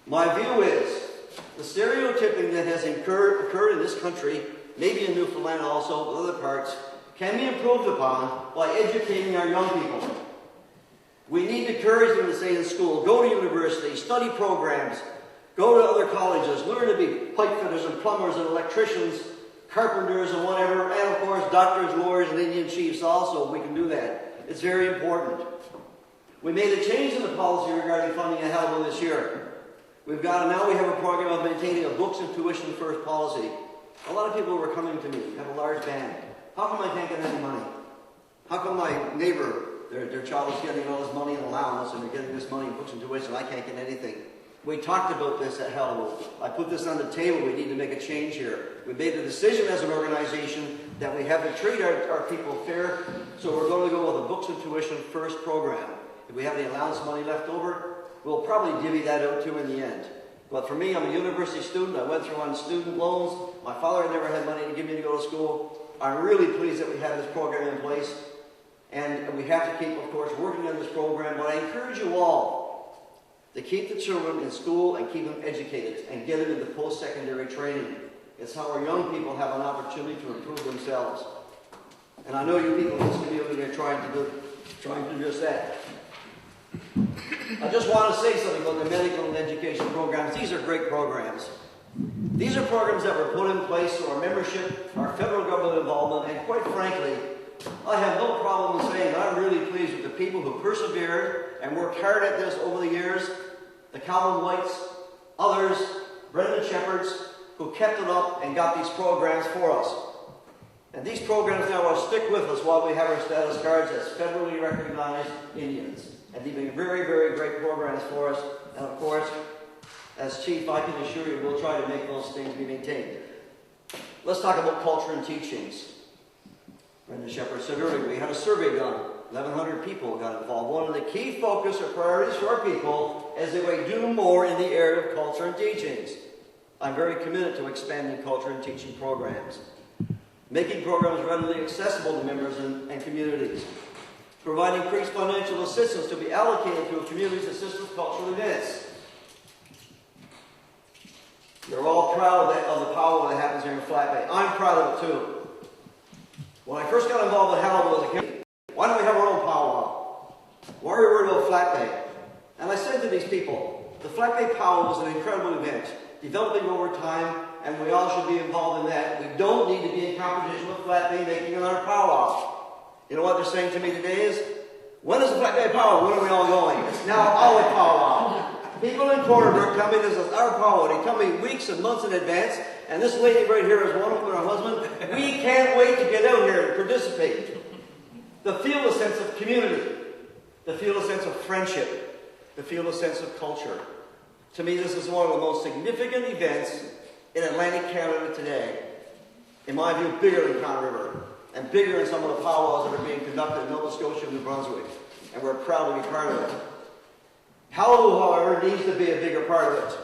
My view is the stereotyping that has occurred in this country, maybe in Newfoundland also, but other parts, can be improved upon by educating our young people. We need to encourage them to stay in school, go to university, study programs, go to other colleges, learn to be pipe fitters and plumbers and electricians, carpenters and whatever, and of course doctors, lawyers, and Indian chiefs also. We can do that. It's very important. We made a change in the policy regarding funding at Qalipu this year. Now we have a program of maintaining a books and tuition first policy. A lot of people were coming to me, have a large band. How come I can't get any money? How come my neighbor, their child is getting all this money in allowance and they're getting this money in books and tuition, I can't get anything? We talked about this at Qalipu. I put this on the table. We need to make a change here. We made the decision as an organization that we have to treat our people fair, so we're going to go with a books and tuition first program. If we have any allowance money left over, we'll probably divvy that out too in the end. But for me, I'm a university student. I went through on student loans. My father had never had money to give me to go to school. I'm really pleased that we have this program in place. And we have to keep, of course, working on this program. But I encourage you all to keep the children in school and keep them educated and get them into post-secondary training. It's how our young people have an opportunity to improve themselves. And I know you people in this community are trying to do just that. I just want to say something about the medical and education programs. These are great programs. These are programs that were put in place through our membership, our federal government involvement, and quite frankly, I have no problem in saying that I'm really pleased with the people who persevered and worked hard at this over the years. The Calvin Whites, others, Brendan Shepherds, who kept it up and got these programs for us. And these programs now will stick with us while we have our status cards as federally recognized Indians. And they've been very, very great programs for us. And of course, as Chief, I can assure you, we'll try to make those things be maintained. Let's talk about culture and teachings. Brendan Shepard said earlier, we had a survey done. 1,100 people got involved. One of the key focus or priorities for our people is that we do more in the area of culture and teachings. I'm very committed to expanding culture and teaching programs, making programs readily accessible to members and communities, provide increased financial assistance to be allocated to a community's assist with cultural events. You're all proud of the power that happens here in Flat Bay. I'm proud of it too. When I first got involved with Qalipu as a kid, why don't we have our own powwow? Why are we worried about Flat Bay? And I said to these people, the Flat Bay powwow was an incredible event, developing over time, and we all should be involved in that. We don't need to be in competition with Flat Bay making another powwow. You know what they're saying to me today is, when is the Flat Bay powwow? When are we all going? It's now our powwow. People in Cornerbrook tell me this is our powwow. They tell me weeks and months in advance, and this lady right here is one with her husband. We can't wait to get out here and participate. To feel a sense of community, to feel a sense of friendship, to feel a sense of culture. To me, this is one of the most significant events in Atlantic Canada today. In my view, bigger than Conne River, and bigger than some of the powwows that are being conducted in Nova Scotia and New Brunswick. And we're proud to be part of it. Qalipu, however, needs to be a bigger part of it.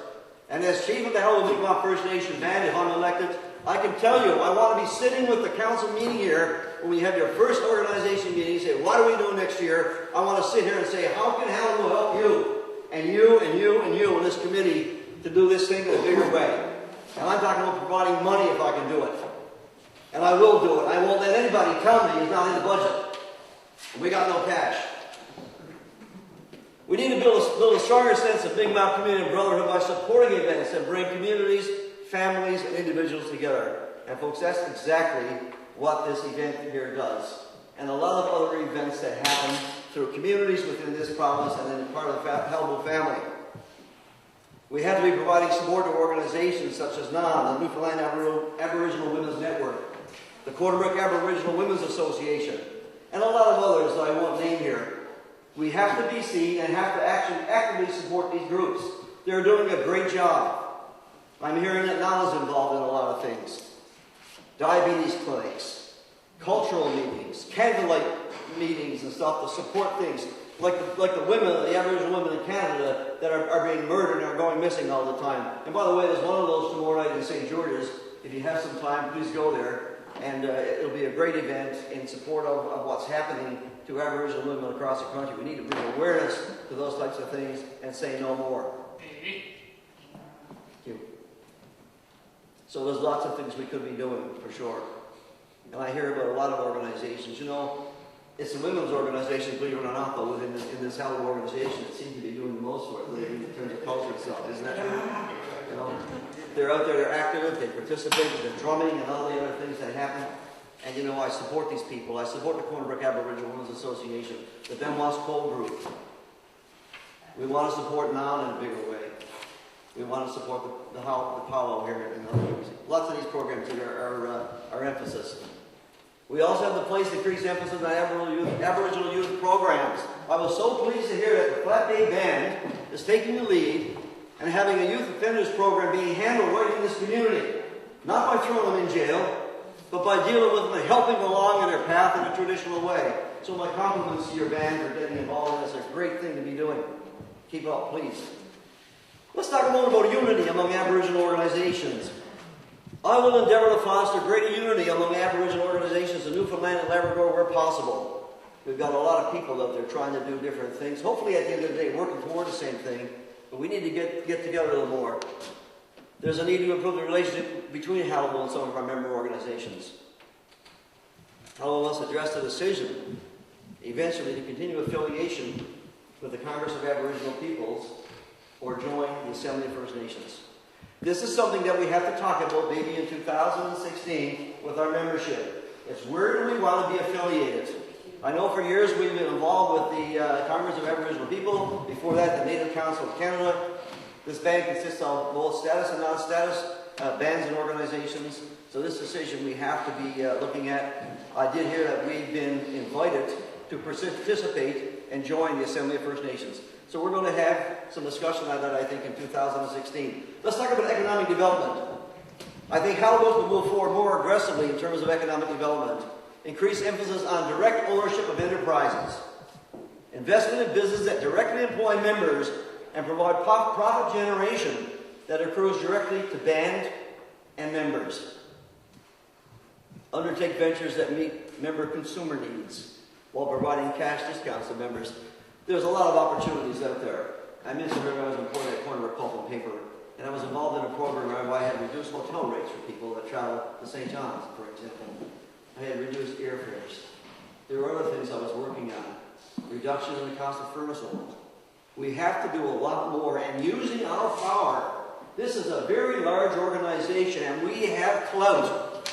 And as Chief of the Qalipu First Nation Band, if I'm elected, I can tell you, I want to be sitting with the council meeting here when we have your first organization meeting, say, what are we doing next year? I want to sit here and say, how can Qalipu help you? And you, and you, and you in this committee to do this thing in a bigger way. And I'm talking about providing money if I can do it. And I will do it. I won't let anybody tell me it's not in the budget. We got no cash. We need to build a stronger sense of Big Mouth community and brotherhood by supporting events that bring communities, families, and individuals together. And folks, that's exactly what this event here does. And a lot of other events that happen through communities within this province and then part of the Qalipu family. We have to be providing support to organizations such as NAM, the Newfoundland Aboriginal Women's Network, the Cornerbrook Aboriginal Women's Association, and a lot of others that I won't name here. We have to be seen and have to actively support these groups. They're doing a great job. I'm hearing that NAM is involved in a lot of things. Diabetes clinics, cultural meetings, candlelight meetings and stuff to support things like the women, the Aboriginal women in Canada that are being murdered and are going missing all the time. And by the way, there's one of those tomorrow night in St. George's. If you have some time, please go there. And it'll be a great event in support of what's happening to Aboriginal women across the country. We need to bring awareness to those types of things and say no more. Thank you. So there's lots of things we could be doing, for sure. And I hear about a lot of organizations. You know, it's the women's organization, believe it or not, though, in this Qalipu organization that seems to be doing the most for it in terms of culture and stuff. Isn't that true? You know, they're out there, they're active, they participate, they're drumming and all the other things that happen. And you know, I support these people. I support the Cornerbrook Aboriginal Women's Association, the Ben Wass Cole Group. We want to support now in a bigger way. We want to support the powwow here and other things. Lots of these programs that are our emphasis. We also have the place to increase emphasis on Aboriginal youth programs. I was so pleased to hear that the Flat Bay Band is taking the lead and having a youth offenders program being handled right in this community. Not by throwing them in jail, but by dealing with them and helping them along in their path in a traditional way. So my compliments to your band for getting involved in this. It's a great thing to be doing. Keep it up, please. Let's talk a moment about unity among Aboriginal organizations. I will endeavour to foster greater unity among Aboriginal organizations in Newfoundland and Labrador where possible. We've got a lot of people out there trying to do different things, hopefully at the end of the day working toward the same thing, but we need to get together a little more. There's a need to improve the relationship between Qalipu and some of our member organizations. Qalipu must address the decision, eventually, to continue affiliation with the Congress of Aboriginal Peoples or join the Assembly of First Nations. This is something that we have to talk about maybe in 2016 with our membership. It's where do we want to be affiliated? I know for years we've been involved with the Congress of Aboriginal People. Before that, the Native Council of Canada. This band consists of both status and non-status bands and organizations. So this decision we have to be looking at. I did hear that we've been invited to participate and join the Assembly of First Nations. So we're going to have some discussion on that, I think, in 2016. Let's talk about economic development. I think Qalipu will move forward more aggressively in terms of economic development. Increase emphasis on direct ownership of enterprises. Investment in businesses that directly employ members and provide profit generation that accrues directly to band and members. Undertake ventures that meet member consumer needs while providing cash discounts to members. There's a lot of opportunities out there. I mentioned earlier I was employed at Corner of Pulp and Paper, and I was involved in a program where I had reduced hotel rates for people that travel to St. John's, for example. I had reduced airfares. There were other things I was working on. Reduction in the cost of furnace oil. We have to do a lot more, and using our power. This is a very large organization, and we have clout.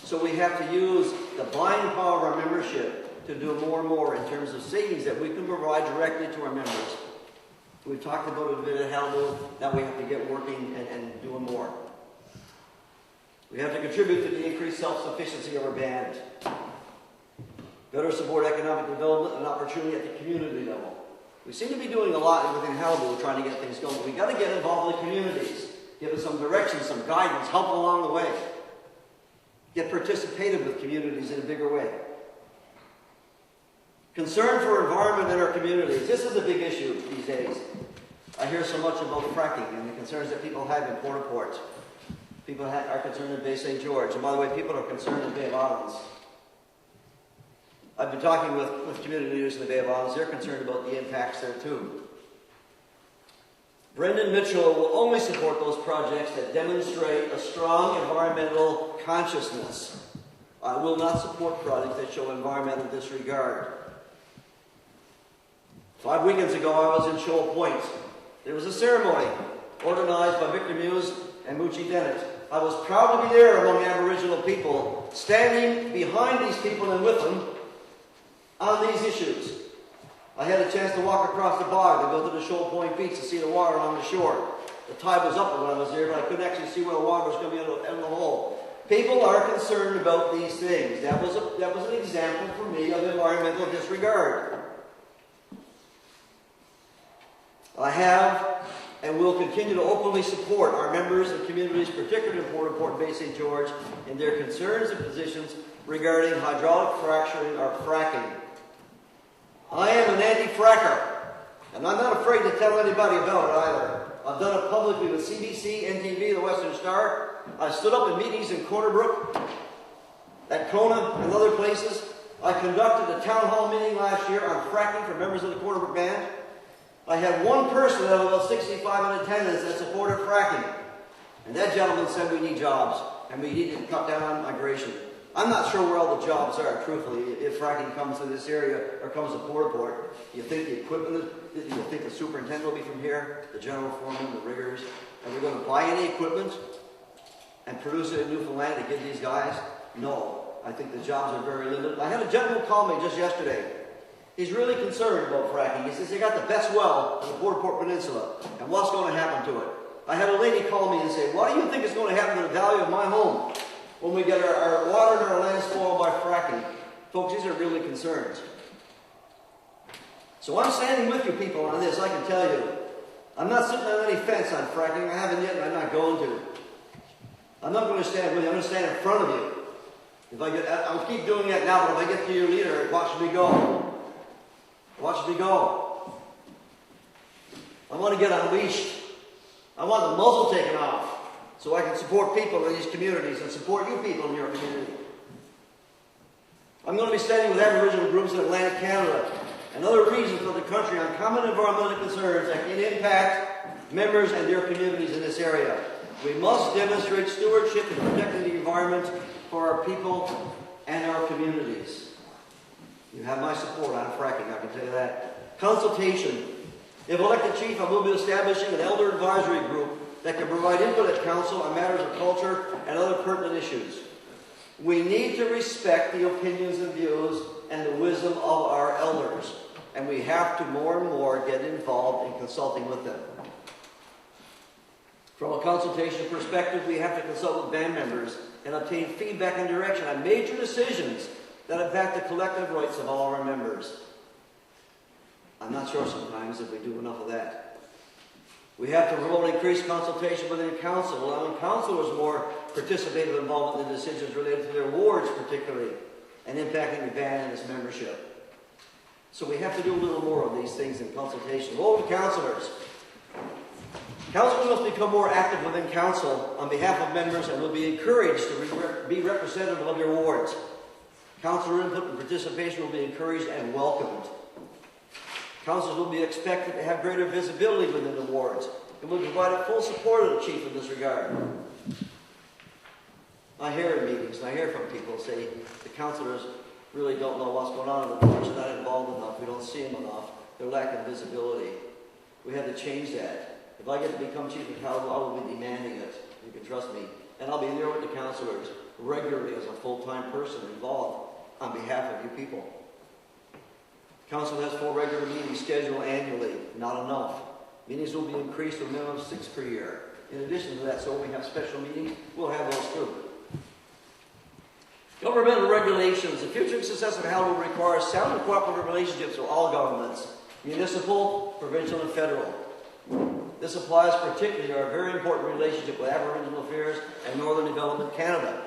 So we have to use the buying power of our membership to do more and more in terms of savings that we can provide directly to our members. We've talked about it a bit at Qalipu. Now we have to get working and doing more. We have to contribute to the increased self-sufficiency of our band. Better support economic development and opportunity at the community level. We seem to be doing a lot within Qalipu trying to get things going. We've got to get involved in the communities. Give us some direction, some guidance, help along the way. Get participative with communities in a bigger way. Concern for environment in our communities. This is a big issue these days. I hear so much about fracking and the concerns that people have in Port-au-Port. People are concerned in Bay St. George. And by the way, people are concerned in Bay of Islands. I've been talking with community leaders in the Bay of Islands. They're concerned about the impacts there too. Brendan Mitchell will only support those projects that demonstrate a strong environmental consciousness. I will not support projects that show environmental disregard. 5 weekends ago, I was in Shoal Point. There was a ceremony organized by Victor Muse and Moochie Dennett. I was proud to be there among Aboriginal people, standing behind these people and with them on these issues. I had a chance to walk across the bar to go to the Shoal Point beach to see the water on the shore. The tide was up when I was there, but I couldn't actually see where the water was going to be out of the hole. People are concerned about these things. That was an example for me of environmental disregard. I have and will continue to openly support our members and communities, particularly in Port-au-Port and Bay St. George, in their concerns and positions regarding hydraulic fracturing or fracking. I am an anti-fracker, and I'm not afraid to tell anybody about it either. I've done it publicly with CBC, NTV, the Western Star. I stood up in meetings in Corner Brook, at Kona, and other places. I conducted a town hall meeting last year on fracking for members of the Corner Brook Band. I had one person out of about 65 in attendance that supported fracking. And that gentleman said we need jobs, and we need to cut down on migration. I'm not sure where all the jobs are, truthfully, if fracking comes to this area or comes to Port-au-Port. You think the equipment, you think the superintendent will be from here, the general foreman, the riggers, and we're going to buy any equipment and produce it in Newfoundland to give these guys? No. I think the jobs are very limited. I had a gentleman call me just yesterday. He's really concerned about fracking. He says they got the best well in the Port Peninsula, and what's going to happen to it? I had a lady call me and say, what do you think is going to happen to the value of my home when we get our water and our land spoiled by fracking? Folks, these are really concerns. So I'm standing with you people on this, I can tell you. I'm not sitting on any fence on fracking. I haven't yet, and I'm not going to. I'm not going to stand with you. I'm going to stand in front of you. I'll keep doing that now, but if I get to your leader, watch me go. Watch me go. I want to get unleashed. I want the muzzle taken off so I can support people in these communities and support you people in your community. I'm going to be standing with Aboriginal groups in Atlantic Canada and other regions of the country on common environmental concerns that can impact members and their communities in this area. We must demonstrate stewardship in protecting the environment for our people and our communities. You have my support on fracking, I can tell you that. Consultation. If elected chief, I will be establishing an elder advisory group that can provide input at council on matters of culture and other pertinent issues. We need to respect the opinions and views and the wisdom of our elders, and we have to more and more get involved in consulting with them. From a consultation perspective, we have to consult with band members and obtain feedback and direction on major decisions that impact the collective rights of all our members. I'm not sure sometimes if we do enough of that. We have to promote increased consultation within council, allowing councillors more participative involvement in decisions related to their wards particularly, and impacting the band and its membership. So we have to do a little more of these things in consultation. Role of councillors. Councillors must become more active within council on behalf of members and will be encouraged to be representative of your wards. Councillor input and participation will be encouraged and welcomed. Councillors will be expected to have greater visibility within the wards and will provide full support of the chief in this regard. I hear in meetings, and I hear from people say the councillors really don't know what's going on in the wards, they're not involved enough, we don't see them enough, they're lacking visibility. We have to change that. If I get to become chief of Qalipu, I will be demanding it. You can trust me. And I'll be there with the councillors regularly as a full-time person involved on behalf of you people. Council has 4 regular meetings scheduled annually. Not enough. Meetings will be increased to a minimum of 6 per year. In addition to that, so when we have special meetings, we'll have those too. Governmental regulations. The future success of Qalipu requires sound and cooperative relationships with all governments, municipal, provincial, and federal. This applies particularly to our very important relationship with Aboriginal Affairs and Northern Development Canada.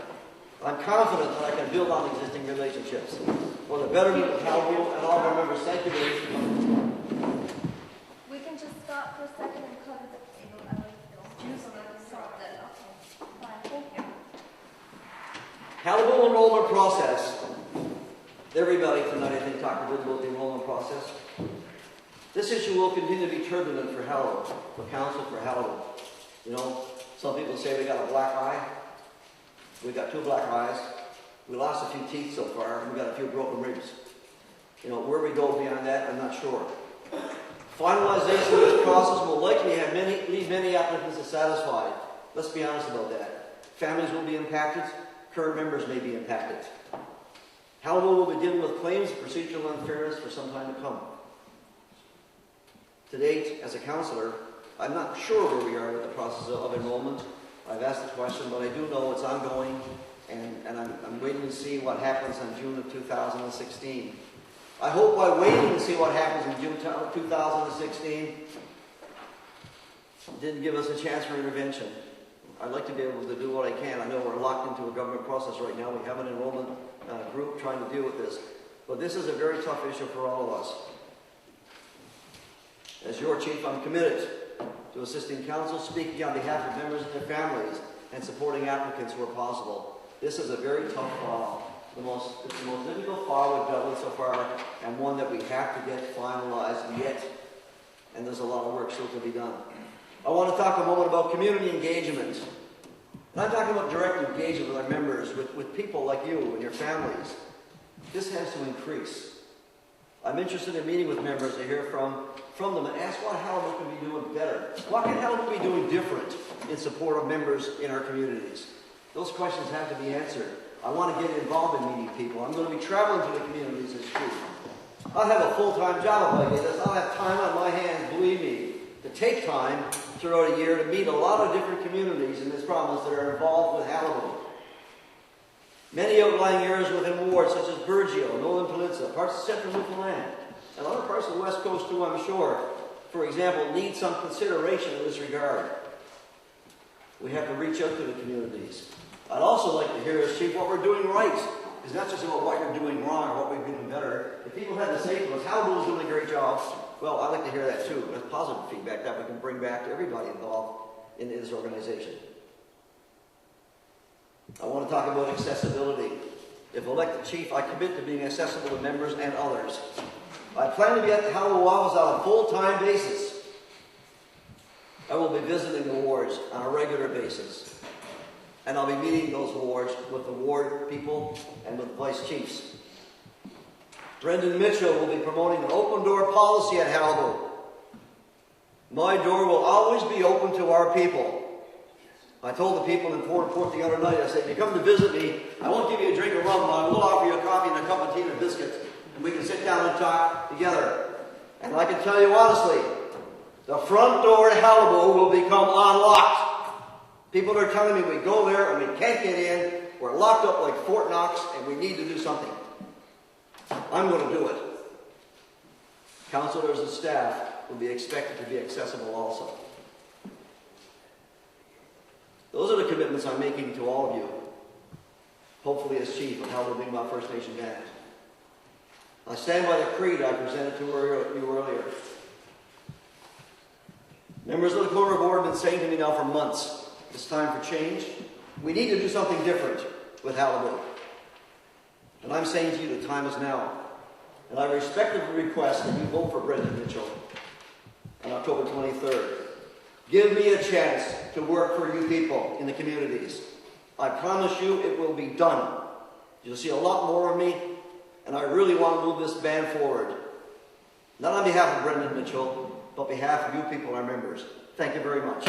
I'm confident that I can build on existing relationships for the betterment of Qalipu and all of our members. Thank you, ladies. We can just stop for a second and cover the table. Thank you. Qalipu enrollment process. Everybody tonight, I think, talked a little about the enrollment process. This issue will continue to be turbulent for Qalipu, for council, for Qalipu. You know, some people say we got a black eye. We got 2 black eyes. We lost a few teeth so far. We got a few broken ribs. You know, where we go beyond that, I'm not sure. Finalization of this process will likely leave many applicants dissatisfied. Let's be honest about that. Families will be impacted. Current members may be impacted. Qalipu will be dealing with claims of procedural unfairness for some time to come. To date, as a councillor, I'm not sure where we are with the process of enrollment. I've asked the question, but I do know it's ongoing, and I'm waiting to see what happens in June of 2016. I hope by waiting to see what happens in June 2016 didn't give us a chance for intervention. I'd like to be able to do what I can. I know we're locked into a government process right now. We have an enrollment group trying to deal with this. But this is a very tough issue for all of us. As your chief, I'm committed to assisting council, speaking on behalf of members and their families, and supporting applicants where possible. This is a very tough file. It's the most difficult file we've dealt with so far, and one that we have to get finalized yet. And there's a lot of work still to be done. I want to talk a moment about community engagement. And I'm talking about direct engagement with our members, with people like you and your families. This has to increase. I'm interested in meeting with members to hear from them and ask what Qalipu can be doing better. What can Qalipu be doing different in support of members in our communities? Those questions have to be answered. I want to get involved in meeting people. I'm going to be traveling to the communities this week. I'll have a full-time job if I get this. I'll have time on my hands, believe me, to take time throughout a year to meet a lot of different communities in this province that are involved with Qalipu. Many outlying areas within wards such as Burgeo, Nolan Peninsula, parts of central Newfoundland, and other parts of the west coast too, I'm sure, for example, need some consideration in this regard. We have to reach out to the communities. I'd also like to hear as Chief what we're doing right. It's not just about what you're doing wrong or what we've been doing better. If people have to say to us, Qalipu's doing a great job, well, I'd like to hear that too. That's positive feedback that we can bring back to everybody involved in this organization. I want to talk about accessibility. If elected Chief, I commit to being accessible to members and others. I plan to be at the Qalipu office on a full-time basis. I will be visiting the wards on a regular basis. And I'll be meeting those wards with the ward people and with the vice chiefs. Brendan Mitchell will be promoting an open door policy at Qalipu. My door will always be open to our people. I told the people in Port the other night, I said, if you come to visit me, I won't give you a drink of rum, but I will offer you a coffee and a cup of tea and a biscuit, and we can sit down and talk together. And I can tell you honestly, the front door at Qalipu will become unlocked. People are telling me we go there and we can't get in, we're locked up like Fort Knox, and we need to do something. I'm going to do it. Councillors and staff will be expected to be accessible also. Those are the commitments I'm making to all of you, hopefully as Chief of Qalipu Mi'kmaq First Nation Band. I stand by the creed I presented to you earlier. Members of the Corps Board have been saying to me now for months, it's time for change. We need to do something different with Qalipu. And I'm saying to you, the time is now. And I respectfully request that you vote for Brendan Mitchell on October 23rd. Give me a chance to work for you people in the communities. I promise you it will be done. You'll see a lot more of me, and I really want to move this band forward. Not on behalf of Brendan Mitchell, but on behalf of you people, our members. Thank you very much.